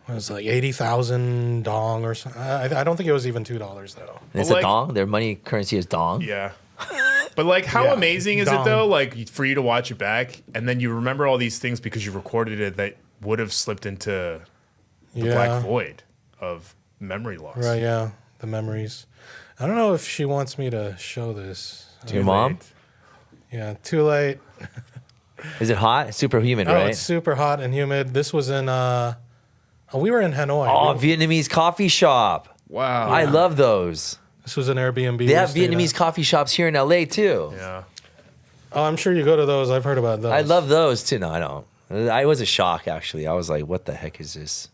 A: It was like 80,000 dong or something. I don't think it was even $2 though.
B: And it's
C: But,
B: a
C: like-
B: dong. Their money currency is dong.
C: Yeah. But like, how
A: Yeah.
C: amazing is
A: Dumb.
C: it though? Like for you to watch it back and then you remember all these things because you recorded it that would have slipped into the black void of memory loss.
A: Right, yeah, the memories. I don't know if she wants me to show this.
B: To your mom?
A: Yeah, too late.
B: Is it hot? It's super humid,
A: Oh,
B: right?
A: it's super hot and humid. This was in, we were in Hanoi.
B: Oh, Vietnamese coffee shop.
C: Wow.
B: I love those.
A: This was an Airbnb.
B: They
A: we
B: have
A: stayed
B: Vietnamese
A: at.
B: coffee shops here in LA too.
C: Yeah.
A: Oh, I'm sure you go to those. I've heard about those.
B: I love those too. No, I don't. I was a shock actually. I was like, what the heck is this?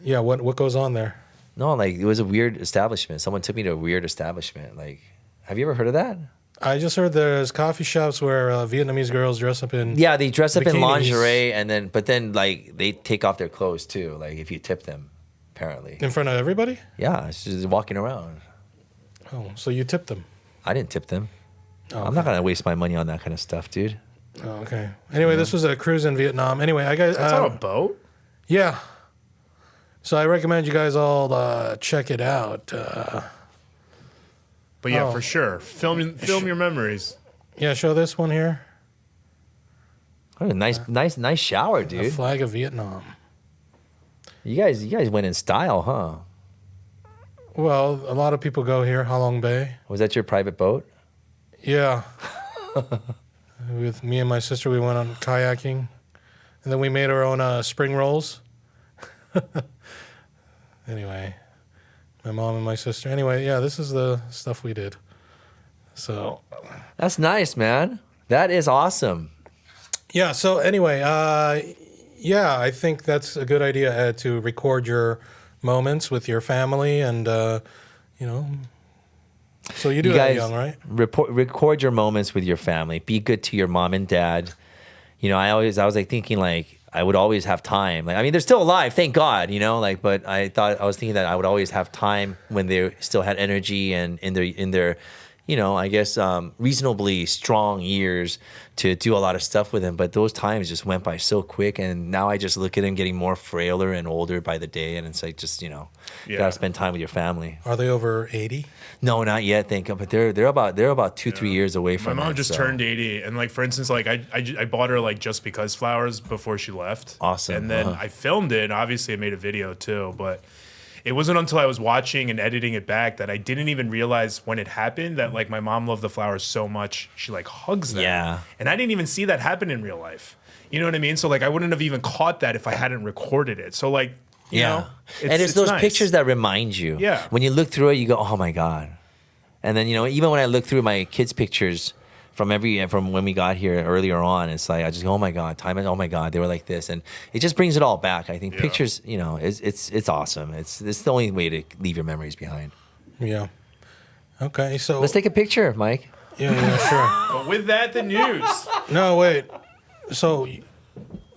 A: Yeah, what goes on there?
B: No, like it was a weird establishment. Someone took me to a weird establishment. Like, have you ever heard of that?
A: I just heard there's coffee shops where Vietnamese girls dress up in.
B: Yeah, they dress up in
A: Bikinis.
B: lingerie but then like they take off their clothes too. Like if you tip them, apparently.
A: In front of everybody?
B: Yeah, it's just walking around.
A: Oh, so you tipped them.
B: I didn't tip them.
A: Oh,
B: I'm not gonna waste my money on that kind of stuff, dude.
A: Oh, okay. Anyway, this was a cruise in Vietnam. Anyway, I got
C: That's on a boat?
A: yeah. So I recommend you guys all check it out.
C: But yeah,
A: Oh.
C: for sure. Film your memories.
A: Yeah, show this one here.
B: What a nice shower,
A: The
B: dude.
A: flag of Vietnam.
B: You guys went in style, huh?
A: Well, a lot of people go here, Halong Bay.
B: Was that your private boat?
A: Yeah. With me and my sister, we went on kayaking, and then we made our own spring rolls. Anyway, my mom and my sister. Anyway, yeah, this is the stuff we did. So,
B: That's nice, man. That is awesome.
A: yeah. So anyway, yeah, I think that's a good idea, Ed, to record your moments with your family, and you know. So you do
B: You
A: that
B: guys
A: young, right?
B: record your moments with your family. Be good to your mom and dad. You know, I was like thinking like I would always have time. Like, I mean, they're still alive, thank God, you know, like, but I was thinking that I would always have time when they still had energy and in their, you know, I guess, reasonably strong years to do a lot of stuff with them. But those times just went by so quick. And now I just look at them getting more frailer and older by the day. And it's like, just, you know, you
C: Yeah.
B: gotta spend time with your family.
A: Are they over 80?
B: No, not yet, thank God. But they're about 2-3 years away
C: My
B: from
C: mom
B: it,
C: just
B: so.
C: turned 80, and like for instance, like I bought her like just because flowers before she left.
B: Awesome,
C: And then I filmed it. And obviously, I made a video too, but it wasn't until I was watching and editing it back that I didn't even realize when it happened that like my mom loved the flowers so much she like hugs them.
B: Yeah.
C: And I didn't even see that happen in real life. You know what I mean? So like I wouldn't have even caught that if I hadn't recorded it. So like you know,
B: and it's those
C: nice.
B: pictures that remind you.
C: Yeah.
B: When you look through it, you go, "Oh my God!" And then you know, even when I look through my kids' pictures from when we got here earlier on, it's like I just go, "Oh my God!" Oh my God! They were like this, and it just brings it all back. I think pictures, you know, it's awesome. It's the only way to leave your memories behind.
A: Yeah. Okay, so
B: Let's take a picture, Mike.
A: yeah, sure.
C: But with that, the news.
A: No, wait. So,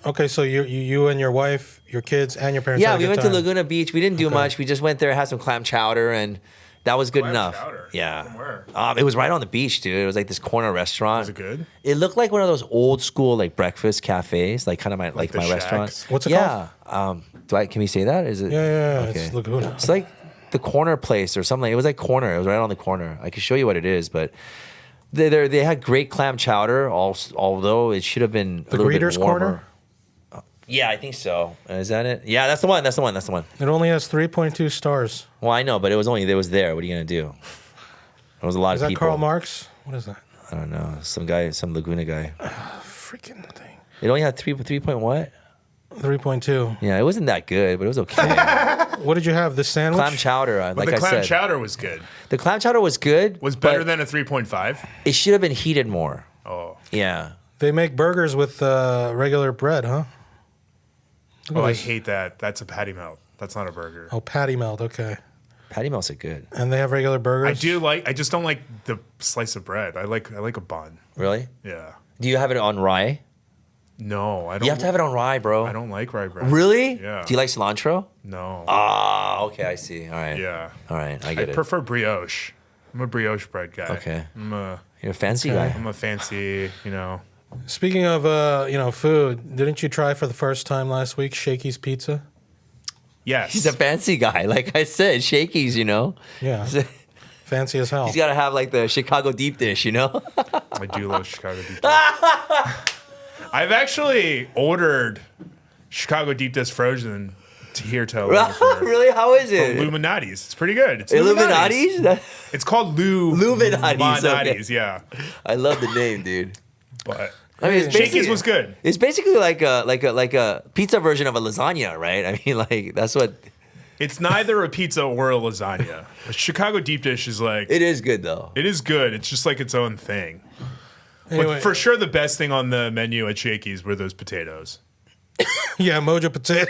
A: okay, so you and your wife, your kids, and your parents.
B: Yeah,
A: had a
B: we
A: good
B: went to
A: time.
B: Laguna Beach. We didn't do much. We just went there, had some clam chowder, and that was good
C: Clam
B: enough.
C: chowder?
B: Yeah.
C: From where?
B: It was right on the beach, dude. It was like this corner restaurant.
C: Was it good?
B: It looked like one of those old school like breakfast cafes, like kind of my
C: the
B: my restaurant.
C: shacks?
A: What's it
B: yeah. Can we say that? Is it?
A: Yeah,
B: Okay.
A: it's Laguna.
B: It's like the corner place or something. It was like corner. It was right on the corner. I could show you what it is, but They had great clam chowder, although it should have been
A: The
B: a little bit
A: Greeter's
B: warmer.
A: Corner?
B: Yeah, I think so. Is that it? Yeah, that's the one. That's the one. That's the one.
A: It only has 3.2 stars.
B: Well, I know, but it was there. What are you gonna do? There was a lot
A: Is
B: of
A: that
B: people.
A: Karl Marx? What is that?
B: I don't know. Some guy, some Laguna guy.
A: Freaking thing.
B: It only had 3 point what?
A: 3.2.
B: Yeah, it wasn't that good, but it was okay.
A: What did you have? The sandwich?
B: Clam chowder,
C: But
B: like
C: the
B: I
C: clam
B: said.
C: chowder was good.
B: The clam chowder was good.
C: Was better
B: but
C: than a 3.5.
B: It should have been heated more.
C: Oh.
B: Yeah.
A: They make burgers with regular bread, huh? Look
C: Oh,
A: at
C: I
A: this.
C: hate that. That's a patty melt. That's not a burger.
A: Oh, patty melt. Okay.
B: Patty melts are good.
A: And they have regular burgers?
C: I just don't like the slice of bread. I like a bun.
B: Really?
C: Yeah.
B: Do you have it on rye?
C: No, I don't.
B: You have to have it on rye, bro.
C: I don't like rye bread.
B: Really?
C: Yeah.
B: Do you like cilantro?
C: No.
B: Ah, okay, I see. All right.
C: Yeah.
B: All right, I
C: I
B: get it.
C: prefer brioche. I'm a brioche bread guy.
B: Okay.
C: I'm a
B: You're a fancy guy.
C: I'm a fancy,
A: Speaking of, food, didn't you try for the first time last week Shakey's Pizza?
C: Yes.
B: He's a fancy guy. Like I said, Shakey's,
A: Yeah. Fancy as hell.
B: He's got to have like the Chicago deep dish,
C: I do love Chicago deep dish. I've actually ordered Chicago deep dish frozen here to
B: Really? How is it?
C: Illuminati's. It's pretty good. It's
B: Illuminati's?
C: It's called
B: Illuminati's, okay.
C: Illuminati's, yeah.
B: I love the name, dude.
C: But
B: I mean, it's
C: Shakey's
B: basically,
C: was good.
B: It's basically like a pizza version of a lasagna, right? I mean, like that's what
C: It's neither a pizza or a lasagna. A Chicago deep dish is like
B: it is. Good though.
C: it is good. It's just like its own thing.
A: Anyway,
C: But for sure, the best thing on the menu at Shakey's were those potatoes.
A: yeah, Mojo Potato.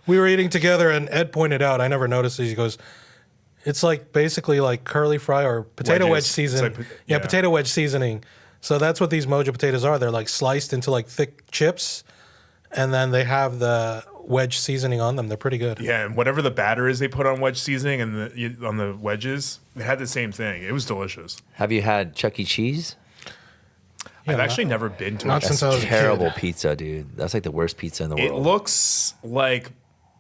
A: We were eating together, and Ed pointed out, I never noticed these. He goes, it's like basically like curly fry or potato wedge
C: Wedges.
A: seasoning.
C: It's like
A: yeah,
C: yeah.
A: potato wedge seasoning. So that's what these Mojo potatoes are. They're like sliced into like thick chips, and then they have the wedge seasoning on them. They're pretty good.
C: Yeah, and whatever the batter is they put on wedge seasoning and on the wedges, they had the same thing. It was delicious.
B: Have you had Chuck E. Cheese?
A: Yeah,
C: I've actually never been to
A: not
C: it.
A: since I was a
B: Terrible
A: kid.
B: pizza, dude. That's like the worst pizza in the
C: It
B: world.
C: looks like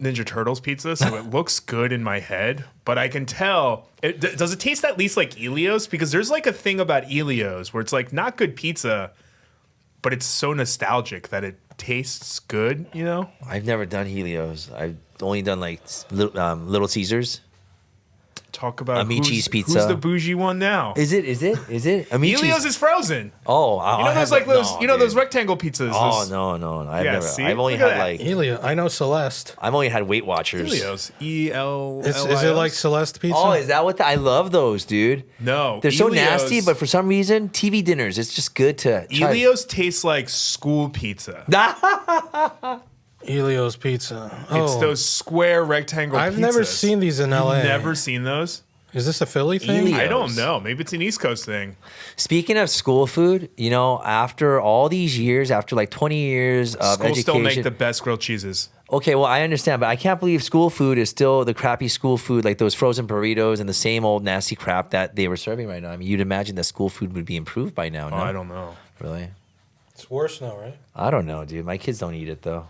C: Ninja Turtles pizza, so it looks good in my head, but I can tell. Does it taste at least like Elio's? Because there's like a thing about Elio's where it's like not good pizza, but it's so nostalgic that it tastes good,
B: I've never done Helios. I've only done like Little Caesars.
C: Talk about
B: Amici's pizza.
C: Who's the bougie one now?
B: Is it? Amici's.
C: Elio's is frozen.
B: Oh,
C: Those rectangle pizzas.
B: Oh
C: those-
B: no!
C: Yeah, see?
B: I've only
C: Look at
B: had
C: that.
B: like
A: Elia, I know Celeste.
B: I've only had Weight Watchers.
C: Elio's. E-L.
A: Is it like Celeste pizza?
B: Oh, is that what? I love those, dude.
C: No,
B: They're so
C: Elio's-
B: nasty, but for some reason, TV dinners, it's just good to try.
C: Elio's tastes like school pizza.
A: Elio's Pizza.
C: It's
A: Oh,
C: those square rectangle
A: I've
C: pizzas.
A: never seen these in LA.
C: You've never seen those?
A: Is this a Philly thing?
B: Elio.
C: I don't know. Maybe it's an East Coast thing.
B: Speaking of school food, after all these years, after like 20 years of
C: Schools
B: education.
C: still make the best grilled cheeses.
B: Okay, well, I understand, but I can't believe school food is still the crappy school food, like those frozen burritos and the same old nasty crap that they were serving right now. I mean, you'd imagine that school food would be improved by now, no?
C: Oh, I don't know.
B: Really?
A: It's worse now, right?
B: I don't know, dude. My kids don't eat it, though.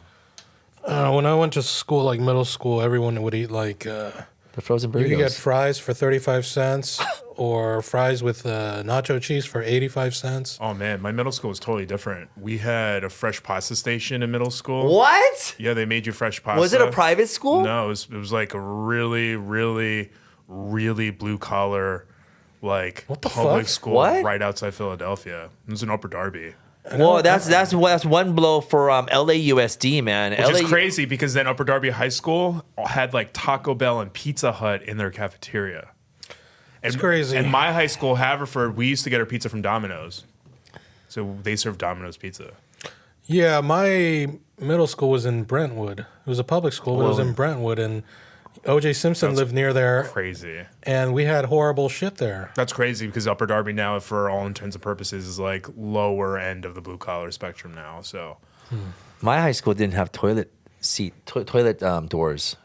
A: When I went to school, like middle school, everyone would eat like
B: The frozen
A: you
B: burritos.
A: could get fries for 35 cents or fries with nacho cheese for 85 cents.
C: Oh, man. My middle school was totally different. We had a fresh pasta station in middle school.
B: What?
C: Yeah, they made you fresh pasta.
B: Was it a private school?
C: No, it was like a really, really, really blue collar, like
A: What the
C: public
A: fuck?
C: school
B: What?
C: right outside Philadelphia. It was in Upper Darby.
B: Well, that's one blow for LAUSD, man.
C: Which is crazy because then Upper Darby High School had like Taco Bell and Pizza Hut in their cafeteria.
A: It's crazy.
C: And my high school, Haverford, we used to get our pizza from Domino's. So they served Domino's pizza.
A: Yeah, my middle school was in Brentwood. It was a public school, but it was in Brentwood, and O.J. Simpson lived near there,
C: Crazy.
A: and we had horrible shit there.
C: That's crazy because Upper Darby now, for all intents and purposes, is like lower end of the blue collar spectrum now. So,
B: My high school didn't have toilet doors.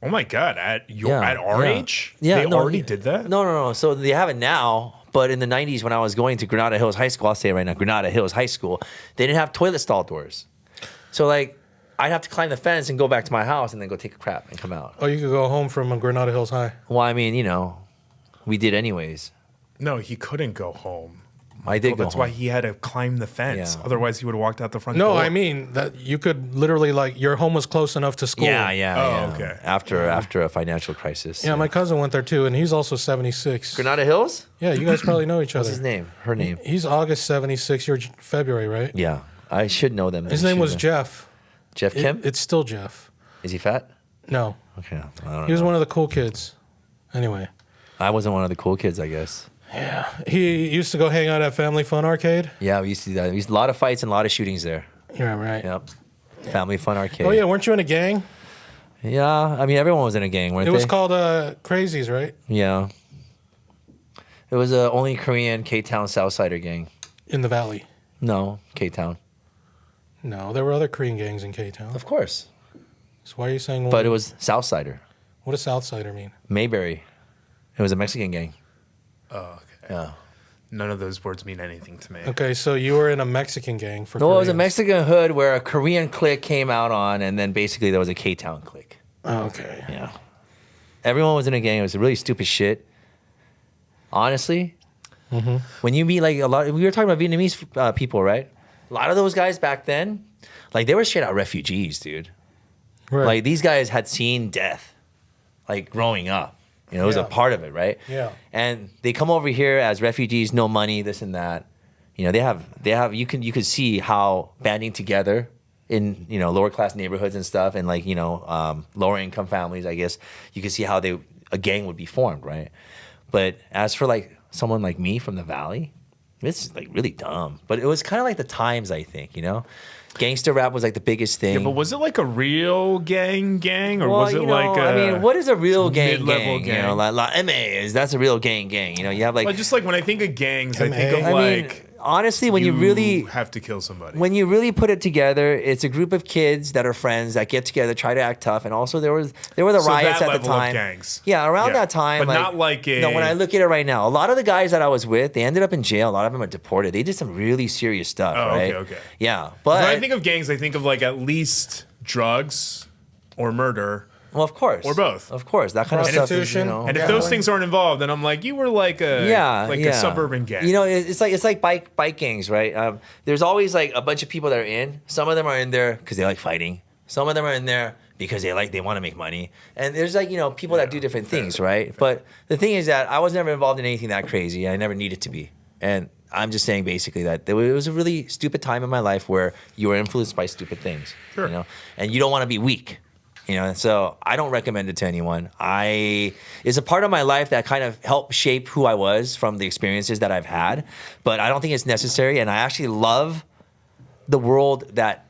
C: oh my god, at our age,
B: Yeah,
C: they already did that.
B: No. So they have it now, but in the 90s when I was going to Granada Hills High School, I'll say it right now, Granada Hills High School, they didn't have toilet stall doors. So like I'd have to climb the fence and go back to my house and then go take a crap and come out.
A: Oh, you could go home from Granada Hills High.
B: Well, I mean, we did anyways.
C: No, he couldn't go home.
B: I did go
C: That's
B: home.
C: why he had to climb the fence.
B: Yeah.
C: Otherwise, he would have walked out the front
A: No,
C: door.
A: I mean that you could literally like your home was close enough to school.
B: Yeah.
C: Oh, okay.
B: After a financial crisis.
A: Yeah, my cousin went there too, and he's also 76.
B: Granada Hills?
A: Yeah, you guys probably know each
B: What's
A: other.
B: his name? Her name?
A: He's August 76. You're February, right?
B: Yeah. I should know them.
A: His name was Jeff.
B: Jeff Kim?
A: It's still Jeff.
B: Is he fat?
A: No,
B: Okay. I don't
A: he was
B: know.
A: one of the cool kids. Anyway,
B: I wasn't one of the cool kids, I guess.
A: he used to go hang out at Family Fun Arcade.
B: Yeah, we used to do that. We used a lot of fights and a lot of shootings there.
A: Yeah, right.
B: Yep. Family Fun Arcade.
A: Oh yeah, weren't you in a gang?
B: Yeah. I mean, everyone was in a gang, weren't
A: It
B: they?
A: was called Crazies, right?
B: Yeah. It was a only Korean Ktown Southsider gang.
A: In the Valley.
B: No, Ktown.
A: No, there were other Korean gangs in K-Town.
B: Of course.
A: So why are you saying?
B: But it was Southsider.
A: What does Southsider mean?
B: Mayberry. It was a Mexican gang.
C: Oh, okay.
B: Yeah.
C: None of those words mean anything to me.
A: Okay, so you were in a Mexican gang for.
B: No, it was a
A: Koreans.
B: Mexican hood where a Korean clique came out on, and then basically there was a K-Town clique.
A: Oh, okay.
B: Yeah. Everyone was in a gang. It was really stupid shit. Honestly, when you meet like a lot, we were talking about Vietnamese people, right? A lot of those guys back then, like they were straight out refugees, dude.
A: Right.
B: Like these guys had seen death, like growing up. You know, it was a
A: Yeah.
B: part of it, right?
A: Yeah.
B: And they come over here as refugees, no money, this and that. You know, they have. You could see how banding together in lower class neighborhoods and stuff, and like lower income families. I guess you could see how a gang would be formed, right? But as for like someone like me from the Valley, it's like really dumb. But it was kind of like the times, I think. Gangster rap was like the biggest thing.
C: Yeah, but was it like a real gang, or
B: Well,
C: was it like a
B: I mean, what is a real gang?
C: mid-level
B: gang? You know, like MAs. That's a real gang. You have like.
C: Well, just like when I think of gangs, I think of
A: MA.
B: I
C: like
B: mean, honestly, when you really
C: have to kill somebody.
B: when you really put it together, it's a group of kids that are friends that get together, try to act tough, and also there were the
C: So
B: riots
C: that
B: at the
C: level of
B: time.
C: gangs.
B: Yeah, around
C: Yeah.
B: that time,
C: But not like a-
B: No, when I look at it right now, a lot of the guys that I was with, they ended up in jail. A lot of them are deported. They did some really serious stuff.
C: Oh,
B: right?
C: okay.
B: Yeah, but
C: when I think of gangs, I think of like at least drugs or murder.
B: well, of course,
C: Or both.
B: Of course, that kind of stuff. Is,
A: Prostitution.
C: And if
A: Yeah.
C: those things aren't involved, then I'm like, you were like a suburban gang.
B: You know, it's like bike gangs, right? There's always like a bunch of people that are in. Some of them are in there because they like fighting. Some of them are in there because they want to make money. And there's like people that do different things, right? But the thing is that I was never involved in anything that crazy. I never needed to be. And I'm just saying basically that it was a really stupid time in my life where you were influenced by stupid things.
C: Sure.
B: And you don't want to be weak. So I don't recommend it to anyone. It's a part of my life that kind of helped shape who I was from the experiences that I've had, but I don't think it's necessary. And I actually love the world that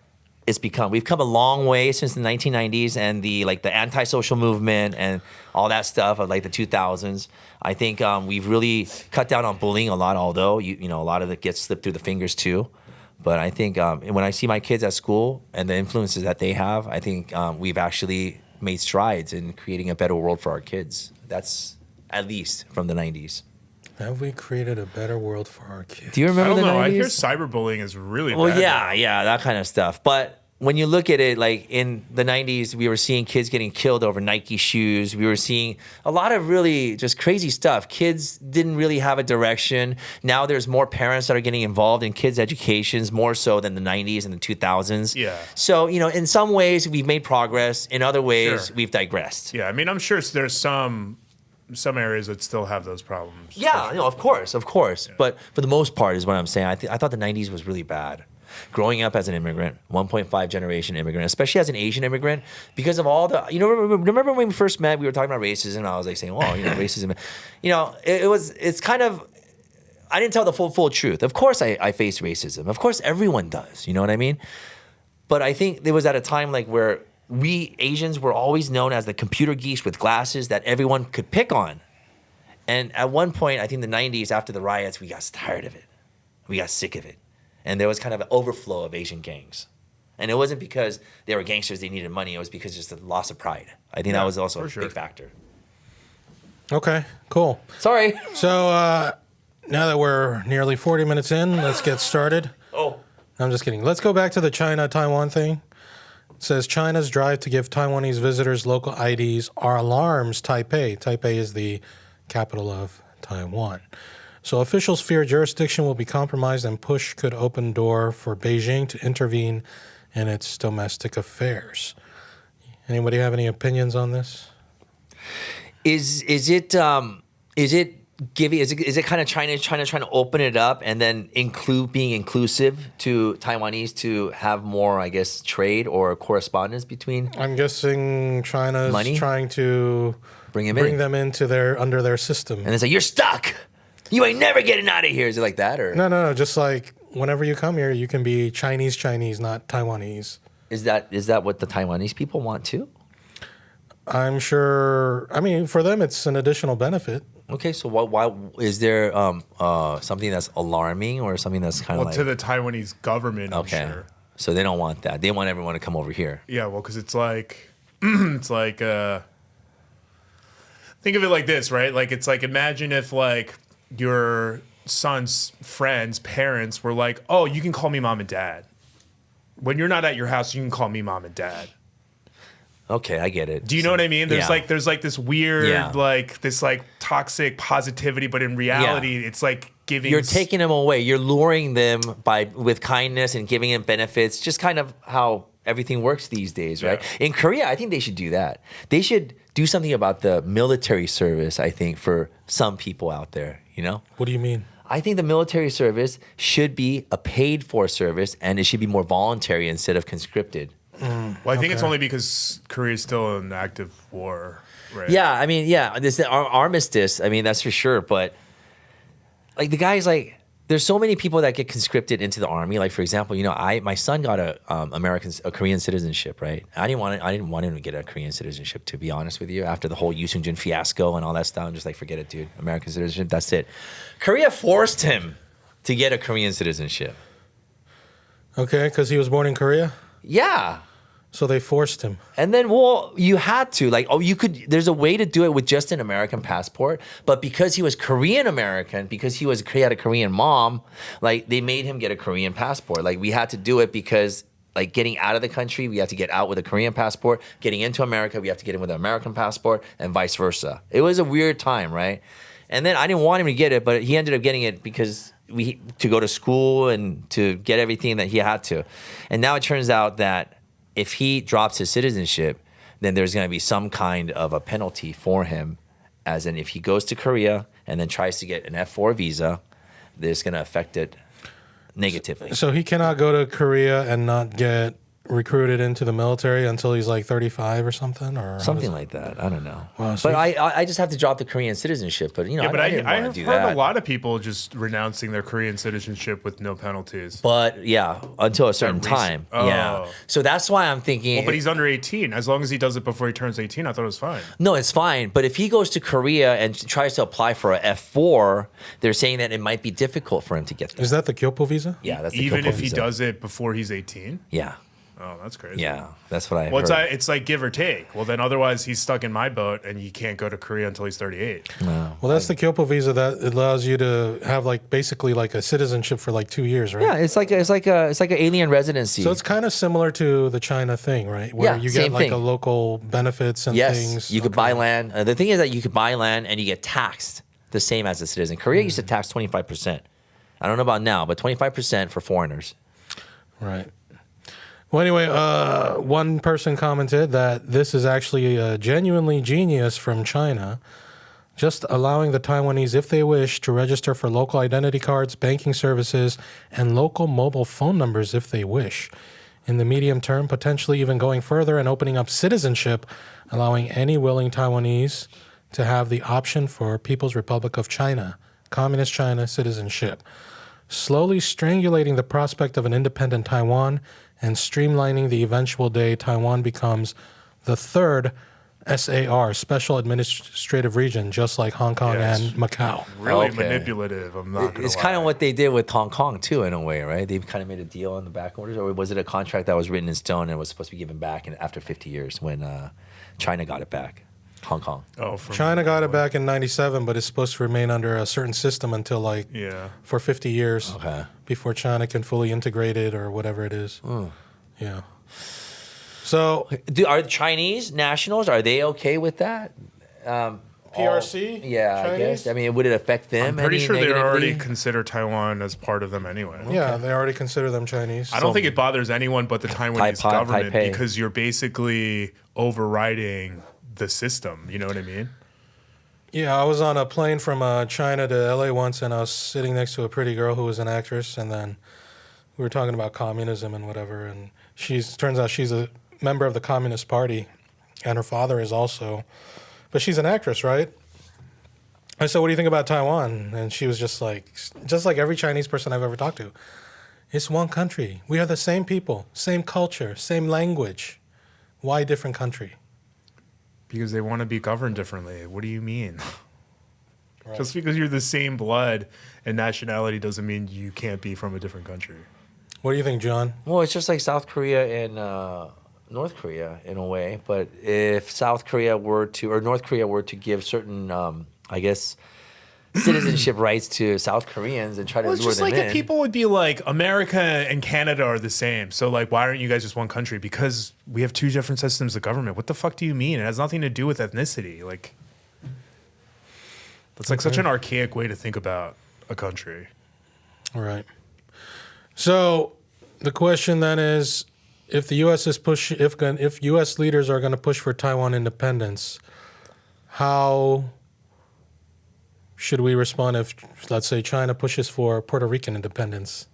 B: it's become. We've come a long way since the 1990s and the antisocial movement and all that stuff of like the 2000s. I think we've really cut down on bullying a lot, although a lot of it gets slipped through the fingers too. But I think when I see my kids at school and the influences that they have, I think we've actually made strides in creating a better world for our kids. That's at least from the 90s.
A: Have we created a better world for our kids?
B: Do you
C: I
B: remember
C: don't
B: the
C: know.
B: 90s?
C: I hear cyberbullying is really
B: Well,
C: bad.
B: yeah, that kind of stuff. But when you look at it, like in the 90s, we were seeing kids getting killed over Nike shoes. We were seeing a lot of really just crazy stuff. Kids didn't really have a direction. Now there's more parents that are getting involved in kids' educations, more so than the 90s and the 2000s.
C: Yeah.
B: So, in some ways, we've made progress. In other ways,
C: Sure.
B: we've digressed.
C: Yeah, I mean, I'm sure there's some areas that still have those problems.
B: Yeah, of course. But for the most part is what I'm saying. I thought the 90s was really bad. Growing up as an immigrant, 1.5 generation immigrant, especially as an Asian immigrant, because of all the, remember when we first met, we were talking about racism, and I was like saying, well, racism, it's kind of, I didn't tell the full truth. Of course I faced racism. Of course everyone does, you know what I mean? But I think there was at a time like where we Asians were always known as the computer geeks with glasses that everyone could pick on. And at one point, I think the 90s, after the riots, we got tired of it. We got sick of it. And there was kind of an overflow of Asian gangs. And it wasn't because they were gangsters, they needed money. It was because just the loss of pride. I think that was also a big factor.
A: Okay, cool.
B: Sorry.
A: So now that we're nearly 40 minutes in, let's get started.
B: Oh.
A: I'm just kidding. Let's go back to the China-Taiwan thing. It says China's drive to give Taiwanese visitors local IDs are alarms Taipei. Taipei is the capital of Taiwan. So officials fear jurisdiction will be compromised and push could open door for Beijing to intervene in its domestic affairs. Anybody have any opinions on this?
B: Is it giving? Is it kind of China trying to open it up and then being inclusive to Taiwanese to have more, I guess, trade or correspondence between?
A: I'm guessing China's trying to
B: Bring
A: them into under their system.
B: And they say, you're stuck. You ain't never getting out of here. Is it like that? Or
A: No. Just like whenever you come here, you can be Chinese, not Taiwanese.
B: Is that what the Taiwanese people want too?
A: I'm sure. I mean, for them, it's an additional benefit.
B: Okay, so why is there something that's alarming or something that's kind of
C: to the Taiwanese government, I'm sure.
B: So they don't want that. They want everyone to come over here.
C: Yeah, well, because it's like, think of it like this, right? Like, it's like, imagine if like your son's friends' parents were like, oh, you can call me mom and dad. When you're not at your house, you can call me mom and dad.
B: Okay, I get it.
C: Do you know what I mean? There's
B: Yeah.
C: like this weird, this toxic positivity, but in reality, it's like giving.
B: You're taking them away. You're luring them with kindness and giving them benefits. Just kind of how everything works these days, right?
C: Yeah.
B: In Korea, I think they should do that. They should do something about the military service, I think, for some people out there, you know?
A: What do you mean?
B: I think the military service should be a paid-for service, and it should be more voluntary instead of conscripted.
C: Well, I think it's only because Korea is still in active war, right?
B: Yeah, I mean, this armistice. I mean, that's for sure. But like the guys, like there's so many people that get conscripted into the army. Like for example, my son got a Korean citizenship, right? I didn't want him to get a Korean citizenship, to be honest with you. After the whole Yoo Seung-jun fiasco and all that stuff, I'm just like, forget it, dude. American citizenship, that's it. Korea forced him to get a Korean citizenship.
A: Okay, because he was born in Korea?
B: Yeah.
A: So they forced him.
B: And then, well, you had to. There's a way to do it with just an American passport. But because he was Korean American, because he had a Korean mom, like, they made him get a Korean passport. Like, we had to do it because, like, getting out of the country, we have to get out with a Korean passport. Getting into America, we have to get in with an American passport, and vice versa. It was a weird time, right? And then I didn't want him to get it, but he ended up getting it because to go to school and to get everything that he had to. And now it turns out that if he drops his citizenship, then there's going to be some kind of a penalty for him, as in if he goes to Korea and then tries to get an F4 visa, it's going to affect it negatively.
A: So he cannot go to Korea and not get recruited into the military until he's like 35 or something? Or
B: something like that. I don't know.
A: Wow, so
B: but I just have to drop the Korean citizenship. But, I didn't want to do
C: heard
B: that.
C: a lot of people just renouncing their Korean citizenship with no penalties.
B: But, yeah, until a certain time. Yeah. So that's why I'm thinking.
C: Well, but he's under 18. As long as he does it before he turns 18, I thought it was fine.
B: No, it's fine. But if he goes to Korea and tries to apply for a F4, they're saying that it might be difficult for him to get that.
A: Is that the Kyopo visa?
B: Yeah, that's the
C: Even
B: Kyopo
C: if he
B: visa.
C: does it before he's 18?
B: Yeah.
C: Oh, that's crazy.
B: Yeah, that's what I
C: Well,
B: heard.
C: it's like give or take. Well, then otherwise he's stuck in my boat and he can't go to Korea until he's 38.
A: Well, that's the Kyopo visa that allows you to have basically a citizenship for 2 years, right?
B: Yeah, it's like an alien residency.
A: So it's kind of similar to the China thing, right? Where
B: Yeah,
A: you
B: same
A: get
B: thing.
A: a local benefits and
B: yes,
A: things.
B: you could buy land. The thing is that you could buy land and you get taxed the same as a citizen. Korea used to tax 25%. I don't know about now, but 25% for foreigners.
A: Right. Well, anyway, one person commented that this is actually genuinely genius from China, just allowing the Taiwanese, if they wish, to register for local identity cards, banking services, and local mobile phone numbers if they wish. In the medium term, potentially even going further and opening up citizenship, allowing any willing Taiwanese to have the option for People's Republic of China, Communist China citizenship, slowly strangulating the prospect of an independent Taiwan and streamlining the eventual day Taiwan becomes the third SAR, Special Administrative Region, just like Hong Kong
C: Yes.
A: and Macau.
C: Really
B: Okay.
C: manipulative. I'm not going to
B: It's kind of what they did with Hong Kong too, in a way, right? They kind of made a deal on the back orders, or was it a contract that was written in stone and was supposed to be given back after 50 years when China got it back? Hong Kong.
A: China got it back in 97, but it's supposed to remain under a certain system until for 50 years before China can fully integrate it or whatever it is. Yeah. So
B: Are the Chinese nationals, are they okay with that?
A: PRC?
B: Yeah, I
A: Chinese?
B: guess. I mean, would it affect them?
C: I'm pretty
B: any
C: sure they
B: negatively?
C: already consider Taiwan as part of them anyway.
A: Yeah, they already consider them Chinese.
C: I don't think it bothers anyone but the Taiwanese government
B: Taipei.
C: because you're basically overriding the system. You know what I mean?
A: Yeah, I was on a plane from China to LA once, and I was sitting next to a pretty girl who was an actress, and then we were talking about communism and whatever, and turns out she's a member of the Communist Party, and her father is also, but she's an actress, right? I said, what do you think about Taiwan? And she was just like every Chinese person I've ever talked to. It's one country. We are the same people, same culture, same language. Why different country?
C: Because they want to be governed differently. What do you mean?
A: Right.
C: Just because you're the same blood and nationality doesn't mean you can't be from a different country.
A: What do you think, John?
B: Well, it's just like South Korea and North Korea in a way. But if South Korea were to, or North Korea were to give certain, I guess, citizenship rights to South Koreans and try to
C: Well, it's
B: lure
C: just
B: them
C: like
B: in.
C: if people would be like, America and Canada are the same. So, like, why aren't you guys just one country? Because we have two different systems of government. What the fuck do you mean? It has nothing to do with ethnicity. Like, that's like such an archaic way to think about a country.
A: All right. So the question then is, if the U.S. if U.S. leaders are going to push for Taiwan independence, how should we respond if, let's say, China pushes for Puerto Rican independence?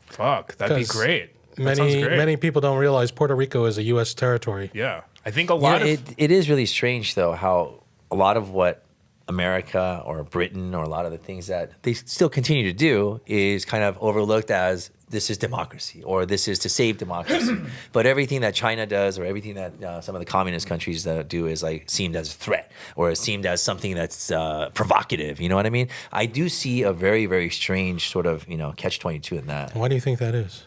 C: Fuck, that'd be
A: 'Cause
C: great. That sounds great.
A: Many people don't realize Puerto Rico is a U.S. territory.
C: Yeah, I think a lot of
B: it is really strange, though, how a lot of what America or Britain or a lot of the things that they still continue to do is kind of overlooked as this is democracy or this is to save democracy. But everything that China does or everything that some of the communist countries that do is like seen as a threat or is seen as something that's provocative. You know what I mean? I do see a very, very strange sort of, catch-22 in that.
A: Why do you think that is?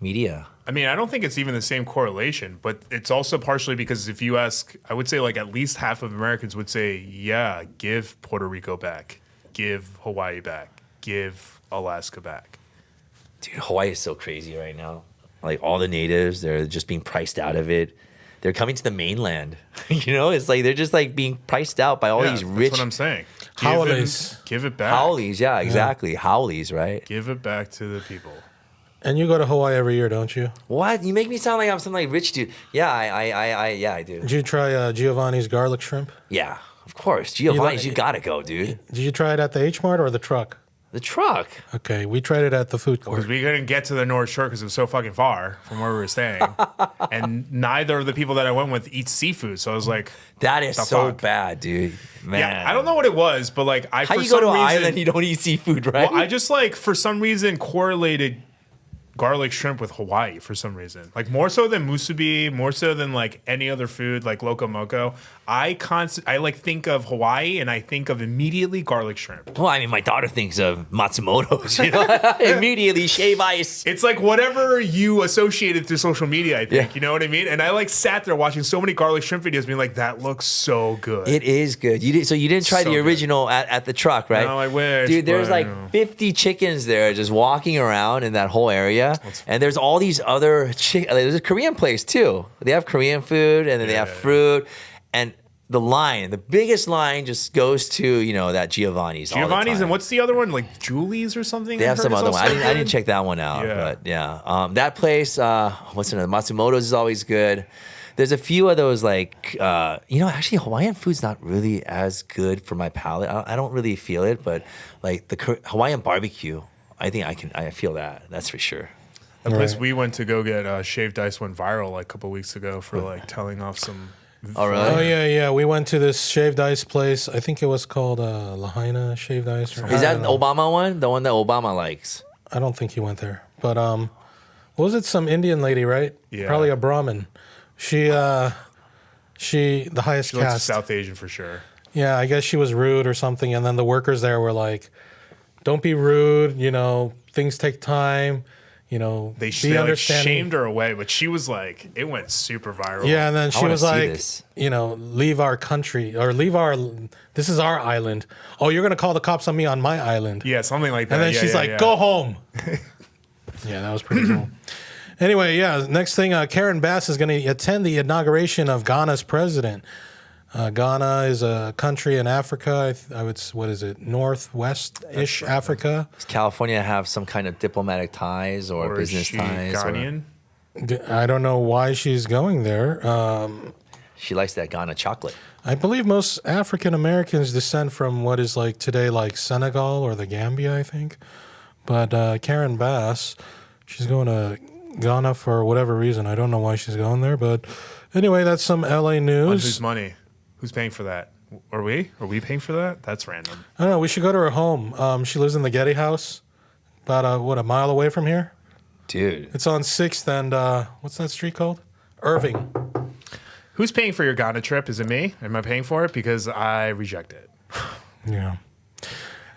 B: Media.
C: I mean, I don't think it's even the same correlation, but it's also partially because if you ask, I would say like at least half of Americans would say, yeah, give Puerto Rico back, give Hawaii back, give Alaska back.
B: Dude, Hawaii is so crazy right now. Like all the natives, they're just being priced out of it. They're coming to the mainland. It's like they're just like being priced out by all these rich.
C: That's what I'm saying.
A: Haoles.
C: Give it back.
B: Haoles, yeah, exactly. Haoles, right?
C: Give it back to the people.
A: And you go to Hawaii every year, don't you?
B: What? You make me sound like I'm some like rich dude. Yeah, I do.
A: Did you try Giovanni's garlic shrimp?
B: Yeah, of course. Giovanni's, you gotta go, dude.
A: Did you try it at the H Mart or the truck?
B: The truck.
A: Okay, we tried it at the food court.
C: Because we couldn't get to the North Shore because it was so fucking far from where we were staying. And neither of the people that I went with eat seafood. So I was like,
B: That is
C: the
B: so
C: fuck?
B: bad, dude. Man.
C: Yeah, I don't know what it was, but like
B: How
C: for
B: you
C: some
B: go to an
C: reason,
B: island and you don't eat seafood, right?
C: Well, I just like for some reason correlated garlic shrimp with Hawaii for some reason. Like more so than musubi, more so than like any other food like loco moco. I like think of Hawaii and I think of immediately garlic shrimp.
B: Well, I mean, my daughter thinks of Matsumoto's, immediately shave ice.
C: It's like whatever you associated through social media, I think.
B: Yeah.
C: You know what I mean? And I like sat there watching so many garlic shrimp videos being like, that looks so good.
B: It is good. So you didn't try
C: So
B: the
C: good.
B: original at the truck, right?
C: No, I wish,
B: Dude, there's
C: but,
B: like 50 chickens there just walking around in that whole area. And there's all these other there's a Korean place too. They have Korean food and then they have fruit. And the biggest line just goes to, that Giovanni's. all the
C: Giovanni's
B: time.
C: and what's the other one? Like Julie's or something?
B: They
C: I
B: have
C: heard
B: some
C: is
B: other one.
C: also
B: I didn't
C: good.
B: check that one out,
C: Yeah.
B: but yeah. That place, what's another? Matsumoto's is always good. There's a few of those like, actually Hawaiian food's not really as good for my palate. I don't really feel it, but like the Hawaiian barbecue, I think I feel that. That's for sure.
C: The place
A: Right.
C: we went to go get shaved ice went viral like a couple weeks ago for like telling off some.
B: Oh, really?
A: Oh yeah. We went to this shaved ice place. I think it was called Lahaina Shaved Ice. Or,
B: Is
A: I
B: that
A: don't
B: an
A: know.
B: Obama one? The one that Obama likes?
A: I don't think he went there. But what was it? Some Indian lady, right?
C: Yeah.
A: Probably a Brahmin. She the highest
C: She looks
A: caste.
C: South Asian for sure.
A: Yeah, I guess she was rude or something, and then the workers there were like, "Don't be rude. Things take time.
C: They
A: be
C: like
A: understanding."
C: shamed her away, but she was like, it went super viral.
A: Yeah, and then she
B: wanna
A: was
B: see
A: like,
B: this.
A: leave our country or this is our island. Oh, you're gonna call the cops on me on my island?
C: Yeah, something like that.
A: And then
C: Yeah,
A: she's
C: yeah,
A: like,
C: yeah.
A: go home. Yeah, that was pretty cool. Anyway, next thing, Karen Bass is going to attend the inauguration of Ghana's president. Ghana is a country in Africa. I would, what is it, northwest-ish Africa.
B: Does California have some kind of diplomatic ties or,
C: Or is
B: business
C: she
B: ties?
C: Ghanaian?
A: I don't know why she's going there.
B: She likes that Ghana chocolate.
A: I believe most African Americans descend from what is like today like Senegal or the Gambia, I think. But Karen Bass, she's going to Ghana for whatever reason. I don't know why she's going there, but anyway, that's some LA
C: On
A: news.
C: whose money? Who's paying for that? Are we? Are we paying for that? That's random.
A: I don't know. We should go to her home. She lives in the Getty House, about a mile away from here.
B: Dude.
A: It's on 6th and what's that street called? Irving.
C: Who's paying for your Ghana trip? Is it me? Am I paying for it? Because I reject it.
A: Yeah.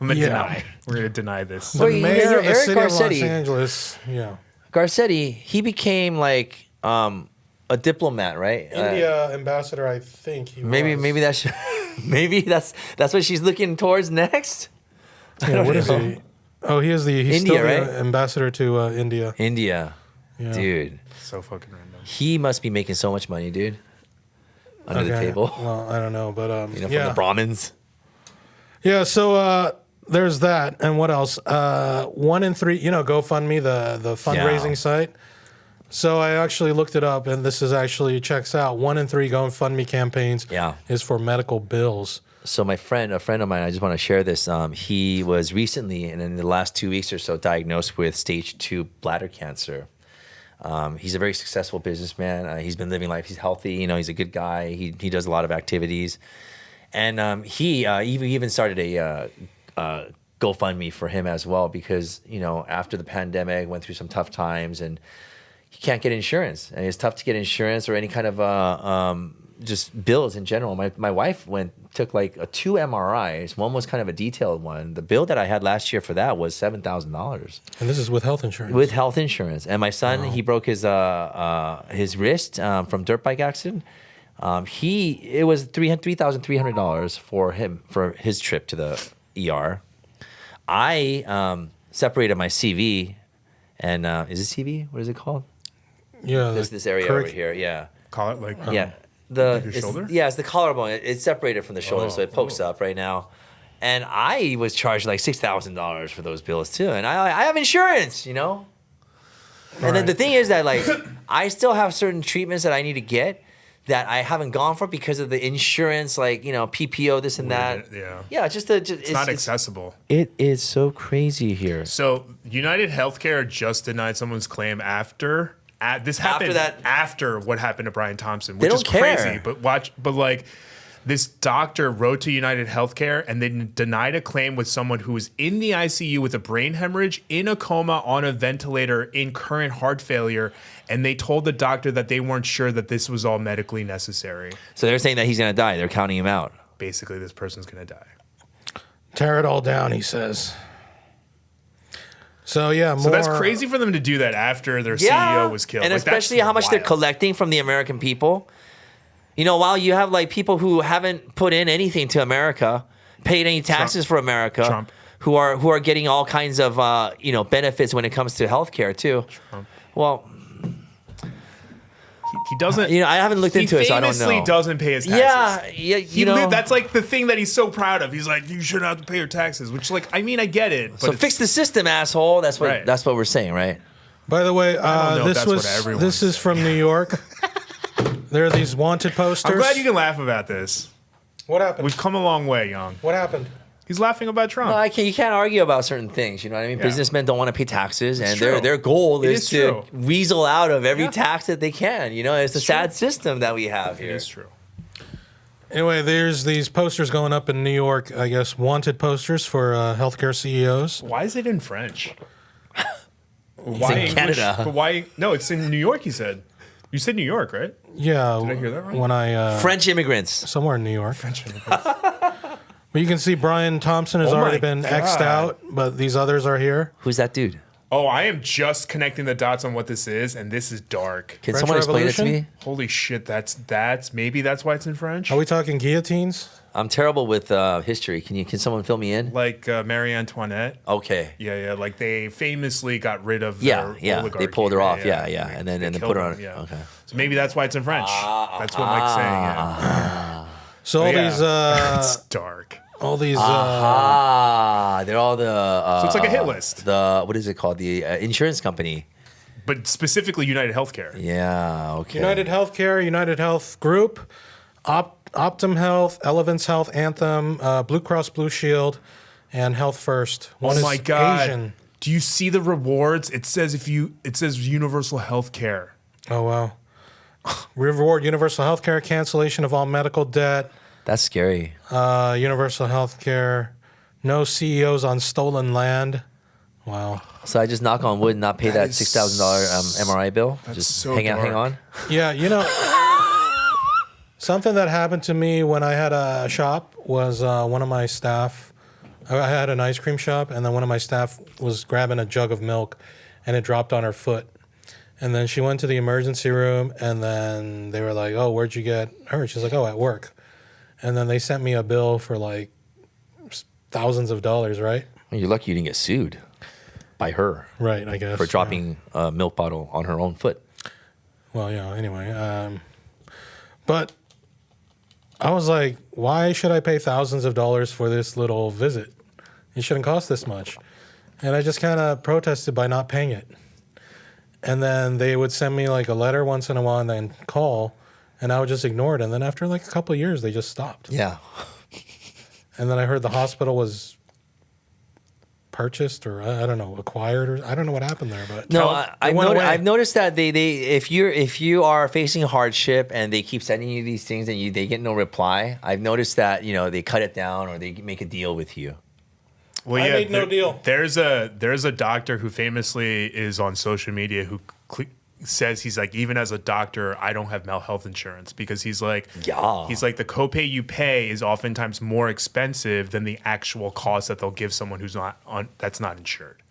C: I'm gonna
A: Yeah.
C: deny. We're gonna deny this.
A: The
B: Well, you know,
A: mayor of the
B: Eric
A: city of Los
B: Garcetti.
A: Angeles. Yeah.
B: Garcetti, he became like a diplomat, right?
A: India ambassador, I think he was.
B: Maybe that's maybe that's what she's looking towards next.
A: Yeah, what is he? Oh, he's
B: India,
A: still the
B: right?
A: ambassador to India.
B: India,
A: Yeah.
B: dude,
C: So fucking random.
B: he must be making so much money, dude, under the
A: Okay.
B: table.
A: Well, I don't know, but
B: You know, from
A: yeah.
B: the Brahmins.
A: Yeah, so there's that. And what else? 1 in 3, GoFundMe, the fundraising
B: Yeah.
A: site. So I actually looked it up, and this is actually checks out. 1 in 3 GoFundMe campaigns
B: Yeah.
A: is for medical bills.
B: So a friend of mine, I just want to share this. He was recently, and in the last 2 weeks or so, diagnosed with stage 2 bladder cancer. He's a very successful businessman. He's been living life. He's healthy. You know, he's a good guy. He does a lot of activities, and he even started a GoFundMe for him as well because after the pandemic, went through some tough times, and he can't get insurance, and it's tough to get insurance or any kind of just bills in general. My wife took like 2 MRIs. One was kind of a detailed one. The bill that I had last year for that was $7,000
A: And this is with health insurance.
B: with health insurance. And my son, he broke his wrist from dirtbike accident. It was $3,300 for him for his trip to the ER. I separated my CV, and is it CV? What is it called?
A: yeah,
B: This area over here. Yeah.
C: Call it like
B: Yeah.
C: your shoulder?
B: It's the collarbone. It's separated from the shoulder, so it pokes up right now. And I was charged like $6,000 for those bills too. And I have insurance, And then
A: Right.
B: the thing is that like I still have certain treatments that I need to get that I haven't gone for because of the insurance, like PPO, this and that.
C: Yeah.
B: Yeah, it's
C: Not accessible.
B: It is so crazy here.
C: So United Healthcare just denied someone's claim after this happened after what happened to Brian Thompson, which
B: They
C: is
B: don't
C: crazy.
B: care.
C: But like this doctor wrote to United Healthcare and then denied a claim with someone who was in the ICU with a brain hemorrhage, in a coma, on a ventilator, in current heart failure, and they told the doctor that they weren't sure that this was all medically necessary.
B: So they're saying that he's gonna die. They're counting him out.
C: Basically, this person's gonna die.
A: Tear it all down, he says. So yeah, more.
C: So that's crazy for them to do that after their CEO was killed.
B: And
C: Like,
B: especially
C: that's
B: how much they're
C: wild.
B: collecting from the American people. While you have like people who haven't put in anything to America, paid any taxes for America,
C: Trump.
B: who are getting all kinds of benefits when it comes to healthcare too.
C: Trump.
B: Well,
C: He doesn't.
B: I haven't looked into it, so I don't know.
C: He famously doesn't pay his taxes.
B: Yeah,
C: He that's like the thing that he's so proud of. He's like, you shouldn't have to pay your taxes, which I get it. But
B: So
C: it's-
B: fix the system, asshole. That's what
C: Right.
B: that's what we're saying, right?
A: By the way,
C: I don't know if
A: this
C: that's what everyone
A: is
C: says.
A: from New York. There are these wanted posters.
C: I'm glad you can laugh about this.
A: What happened?
C: We've come a long way, Young.
A: What happened?
C: He's laughing about Trump.
B: No, you can't argue about certain things. You know what I mean?
C: Yeah.
B: Businessmen don't want to pay taxes, and
C: true.
B: their goal
C: It
B: is
C: is
B: to
C: true.
B: weasel out of every
C: Yeah.
B: tax that they can. It's a sad system that we have
C: It
B: here.
C: is true.
A: Anyway, there's these posters going up in New York, I guess, wanted posters for healthcare CEOs.
C: Why is it in French?
B: It's in Canada.
C: But why? No, it's in New York. You said. You said New York, right?
A: Yeah.
C: Did I hear that right?
A: When I
B: French immigrants.
A: somewhere in New York. Well, you can see Brian Thompson has
C: Oh my
A: already been X'd
C: God.
A: out, but these others are here.
B: Who's that dude?
C: Oh, I am just connecting the dots on what this is, and this is dark.
B: Can
A: French
B: someone explain it to
A: Revolution?
B: me?
C: Holy shit, that's maybe that's why it's in French.
A: Are we talking guillotines?
B: I'm terrible with history. Can someone fill me in?
C: Like Marie Antoinette.
B: Okay.
C: Yeah. Like they famously got rid of
B: Yeah,
C: their
B: yeah. They
C: oligarchy.
B: pulled her off. Yeah. And then
C: They
B: put
C: killed
B: her on.
C: them, yeah.
B: Okay.
C: So maybe that's why it's in French. That's what Mike's saying. Yeah.
A: So all
C: Yeah.
A: these,
C: It's dark.
A: all these,
B: They're all the.
C: So it's like a hit list.
B: The what is it called? The insurance company.
C: But specifically United Healthcare.
B: Yeah. Okay.
A: United Healthcare, United Health Group, Optum Health, Elevance Health, Anthem, Blue Cross Blue Shield, and Health First. One
C: Oh my God.
A: Asian.
C: Do you see the rewards? It says universal health care.
A: Oh, wow. Reward universal health care, cancellation of all medical debt,
B: That's scary.
A: universal health care, no CEOs on stolen land. Wow.
B: So I just knock on wood and not pay that
C: is
B: $6,000 MRI bill. Just
C: so
B: hang
C: dark.
B: on.
A: Yeah, something that happened to me when I had a shop was one of my staff. I had an ice cream shop, and then one of my staff was grabbing a jug of milk, and it dropped on her foot. And then she went to the emergency room, and then they were like, "Oh, where'd you get hurt?" She's like, "Oh, at work." And then they sent me a bill for like thousands of dollars, right?
B: You're lucky you didn't get sued by her
A: Right, I guess.
B: for dropping a milk bottle on her own foot.
A: Well, yeah, anyway. But I was like, why should I pay thousands of dollars for this little visit? It shouldn't cost this much. And I just kind of protested by not paying it. And then they would send me like a letter once in a while and then call, and I would just ignore it. And then after like a couple of years, they just stopped.
B: Yeah.
A: And then I heard the hospital was purchased, or I don't know, acquired, or I don't know what happened there. But
B: No,
A: it went away.
B: I've noticed that they if you are facing hardship and they keep sending you these things and they get no reply, I've noticed that they cut it down or they make a deal with you.
C: Well,
A: I made no deal.
C: There's a doctor who famously is on social media who says he's like, even as a doctor, I don't have health insurance because he's like, the copay you pay is oftentimes more expensive than the actual cost that they'll give someone who's that's not insured.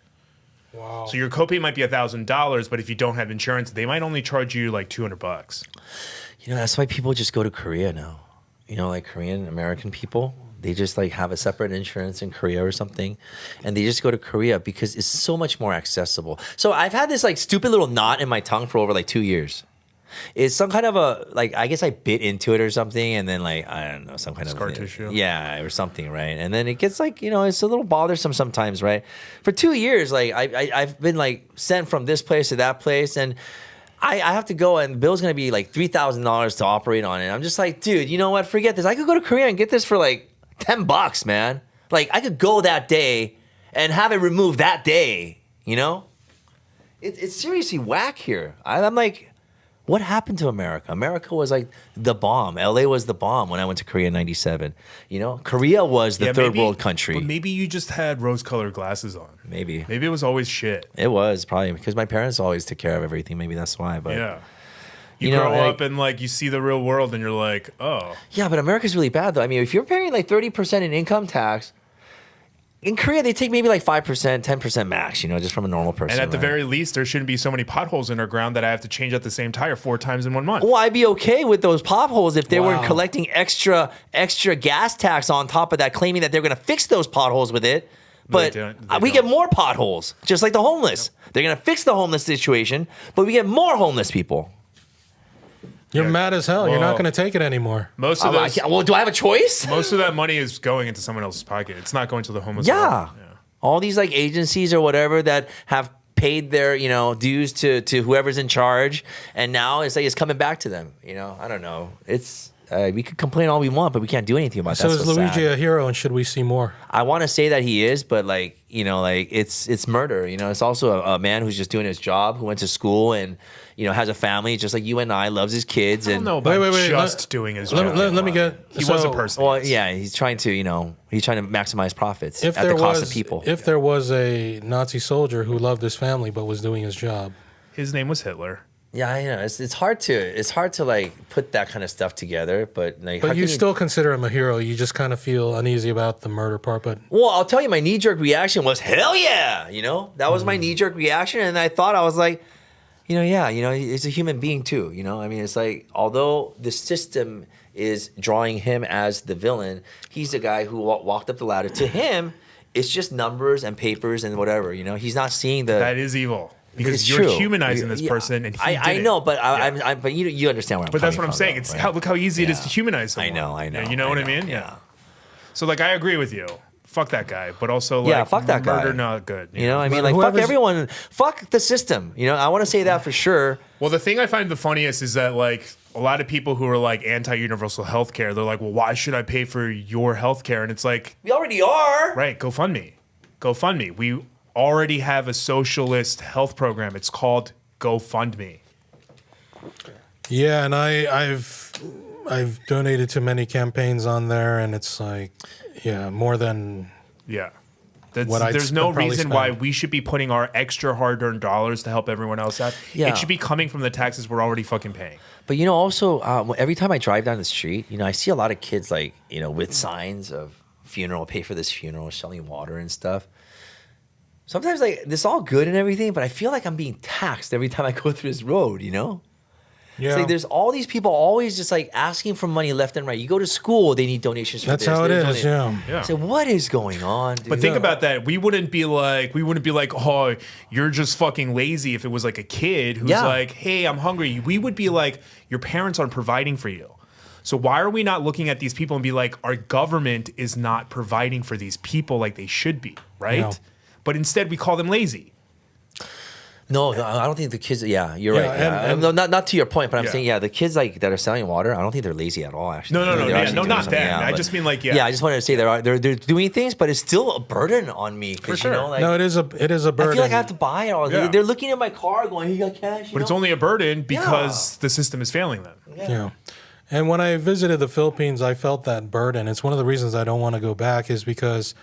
A: Wow.
C: So your copay might be $1,000, but if you don't have insurance, they might only charge you like $200.
B: That's why people just go to Korea now. Like Korean American people. They just like have a separate insurance in Korea or something, and they just go to Korea because it's so much more accessible. So I've had this like stupid little knot in my tongue for over like 2 years. It's some kind of I guess I bit into it or something, and then like I don't know, some kind
C: Scar
B: of
C: tissue.
B: yeah, or something, right? And then it gets like it's a little bothersome sometimes, right? For 2 years, like I've been like sent from this place to that place, and I have to go, and the bill's gonna be like $3,000 to operate on it. I'm just like, dude, you know what? Forget this. I could go to Korea and get this for like $10, man. Like I could go that day and have it removed that day. It's seriously whack here. I'm like, what happened to America? America was like the bomb. LA was the bomb when I went to Korea in '97. Korea was the third world country.
C: But maybe you just had rose-colored glasses on.
B: Maybe
C: Maybe it was always shit.
B: it was probably because my parents always took care of everything. Maybe that's why. But
C: Yeah. You
B: You know,
C: grow
B: like-
C: up and like you see the real world and you're like, oh.
B: yeah, but America's really bad though. I mean, if you're paying like 30% in income tax, in Korea they take maybe like 5%, 10% max. Just from a normal person.
C: And at the
B: right?
C: very least, there shouldn't be so many potholes in our ground that I have to change out the same tire 4 times in 1 month.
B: Well, I'd be okay with those potholes if they weren't
A: Wow.
B: collecting extra gas tax on top of that, claiming that they're going to fix those potholes with it. But
C: They
B: we get
C: don't.
B: more potholes, just like the homeless. They're going to fix the homeless situation, but we get more homeless people.
A: You're
C: Yeah.
A: mad as hell. You're not
C: Well-
A: going to take it anymore.
C: Most of those,
B: Well, do I have a choice?
C: most of that money is going into someone else's pocket. It's not going to the homeless.
B: Yeah. All these like agencies or whatever that have paid their, dues to whoever's in charge, and now it's like it's coming back to them. I don't know. It's we could complain all we want, but we can't do anything about
A: So
B: that.
A: is Luigi a hero, and should we see more?
B: I want to say that he is, but it's murder. It's also a man who's just doing his job, who went to school and has a family, just like you and I, loves his kids.
C: I don't
B: And
C: know about
A: Wait,
C: just doing his
A: let-
C: job.
A: let me get-
C: He was a
A: so-
C: person.
B: well, yeah, he's trying to maximize profits
A: If
B: at the
A: there
B: cost
A: was,
B: of people.
A: if there was a Nazi soldier who loved his family but was doing his job,
C: His name was Hitler.
B: Yeah, I know. It's hard to like put that kind of stuff together, but like. how
A: but you
B: can
A: still consider him a hero. You just kind of feel uneasy about the murder part. But
B: Well, I'll tell you, my knee jerk reaction was hell yeah. That was my knee jerk reaction, and I thought I was like, he's a human being too. I mean, it's like although the system is drawing him as the villain, he's the guy who walked up the ladder. To him, it's just numbers and papers and whatever. He's not seeing the.
C: That is evil. because
B: It's
C: you're
B: true.
C: humanizing this person, and he
B: I
C: didn't.
B: know, but but you understand where I'm
C: But that's what
B: coming
C: I'm
B: from,
C: saying.
B: though,
C: It's
B: right?
C: look how easy it is to humanize someone.
B: I know.
C: You know what I mean?
B: Yeah.
C: So like, I agree with you. Fuck that guy. But also, like,
B: Yeah, fuck that guy.
C: murder not good.
B: You know, I mean,
A: But
B: like, fuck
A: whoever's-
B: everyone. Fuck the system. You know, I want to say that for sure.
C: Well, the thing I find the funniest is that, like, a lot of people who are like anti-universal healthcare, they're like, well, why should I pay for your healthcare? And it's like,
B: We already are.
C: right, GoFundMe. We already have a socialist health program. It's called GoFundMe.
A: Yeah, and I've donated to many campaigns on there, and it's like, yeah, more than
C: Yeah.
A: What I'd
C: There's no
A: probably
C: reason why
A: spend.
C: we should be putting our extra hard-earned dollars to help everyone else out.
B: Yeah.
C: It should be coming from the taxes we're already fucking paying.
B: But you know, also every time I drive down the street, you know, I see a lot of kids like, you know, with signs of funeral, pay for this funeral, selling water and stuff. Sometimes like this all good and everything, but I feel like I'm being taxed every time I go through this road. You know,
A: yeah.
B: it's like there's all these people always just like asking for money left and right. You go to school, they need donations.
A: That's
B: for this,
A: how it
B: they
A: is.
B: donate-
A: Yeah.
C: Yeah.
B: So what is going on, dude?
C: But think about that. We wouldn't be like, oh, you're just fucking lazy if it was like a kid who's
B: Yeah.
C: like, hey, I'm hungry. We would be like, your parents aren't providing for you. So why are we not looking at these people and be like, our government is not providing for these people like they should be, right?
A: No.
C: But instead we call them lazy.
B: No, I don't think the kids. Yeah, you're
A: Yeah,
B: right. Yeah.
A: and-
B: No, not to your point, but I'm
C: Yeah.
B: saying, yeah, the kids like that are selling water. I don't think they're lazy at all. Actually,
C: No,
B: I think they're actually doing
C: not
B: something,
C: them. I
B: but-
C: just mean like,
B: Yeah, I just wanted to say they're doing things, but it's still a burden on me.
C: For
B: You
C: sure.
B: know, like,
A: No, it is a burden.
B: I feel like I have to buy it all.
C: Yeah.
B: They're looking at my car, going, "You got cash?" You
C: But it's
B: know?
C: only a burden because the system is failing them.
A: Yeah. And when I visited the Philippines, I felt that burden. It's one of the reasons I don't want to go back is because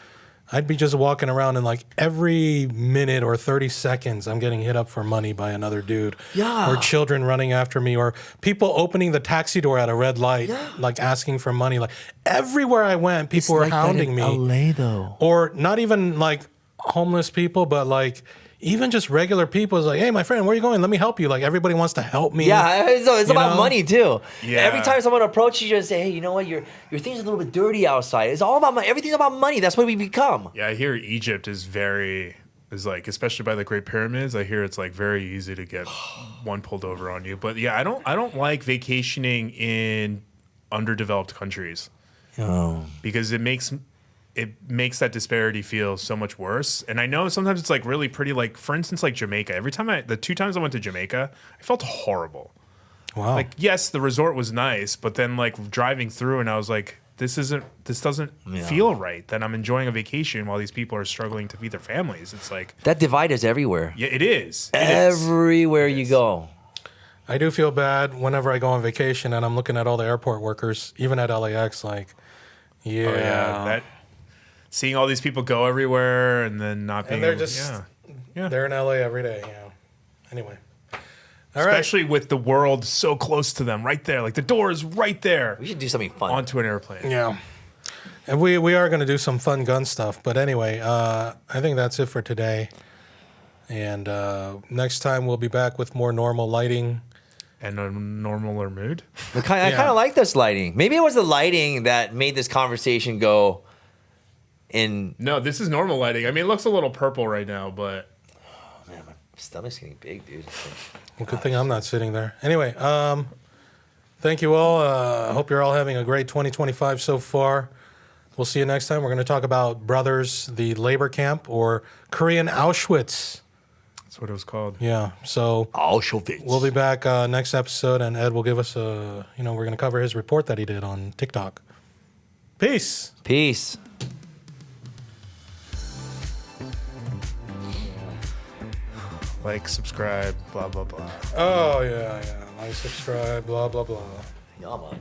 A: I'd be just walking around and like every minute or 30 seconds, I'm getting hit up for money by another dude.
B: Yeah.
A: Or children running after me or people opening the taxi door at a red light, like asking for money. Like everywhere I went, people were hounding me.
B: LA though.
A: Or not even like homeless people, but like even just regular people is like, hey, my friend, where are you going? Let me help you. Like everybody wants to help me.
B: Yeah, it's
A: You
B: about
A: know?
B: money too.
C: Yeah.
B: Every time someone approaches you and say, "Hey, you know what? Your thing's a little bit dirty outside." It's all about money. Everything's about money. That's what we become.
C: Yeah, I hear Egypt is like, especially by the Great Pyramids, I hear it's like very easy to get one pulled over on you. But yeah, I don't like vacationing in underdeveloped countries
B: Oh.
C: because it makes that disparity feel so much worse. And I know sometimes it's like really pretty, like for instance, like Jamaica. The 2 times I went to Jamaica, I felt horrible.
A: Wow.
C: Like, yes, the resort was nice, but then like driving through and I was like, this doesn't feel right that I'm enjoying a vacation while these people are struggling to feed their families. It's like,
B: That divide is everywhere.
C: yeah, it is. It is.
B: Everywhere you go.
A: I do feel bad whenever I go on vacation and I'm looking at all the airport workers, even at LAX, like, yeah.
C: Oh, yeah, that seeing all these people go everywhere and then not being
A: And they're
C: able,
A: just,
C: yeah.
A: they're in LA every day, you know. Anyway. All right.
C: Especially with the world so close to them, right there. Like the door is right there
B: We should do something fun.
C: onto an airplane.
A: Yeah. And we are going to do some fun gun stuff. But anyway, I think that's it for today. And next time we'll be back with more normal lighting.
C: And a normaler mood.
B: I kind of like this lighting. Maybe it was the lighting that made this conversation go in.
C: No, this is normal lighting. I mean, it looks a little purple right now, but
B: Oh, man, my stomach's getting big, dude.
A: Well, good thing I'm not sitting there. Anyway, thank you all. I hope you're all having a great 2025 so far. We'll see you next time. We're going to talk about Brothers, the labor camp, or Korean Auschwitz.
C: that's what it was called.
A: Yeah. So
B: Auschwitz.
A: we'll be back next episode, and Ed will give us we're going to cover his report that he did on TikTok. Peace.
B: Peace.
C: Like, subscribe, blah, blah, blah.
A: Oh, yeah. Like, subscribe, blah, blah, blah.
B: Yeah, man.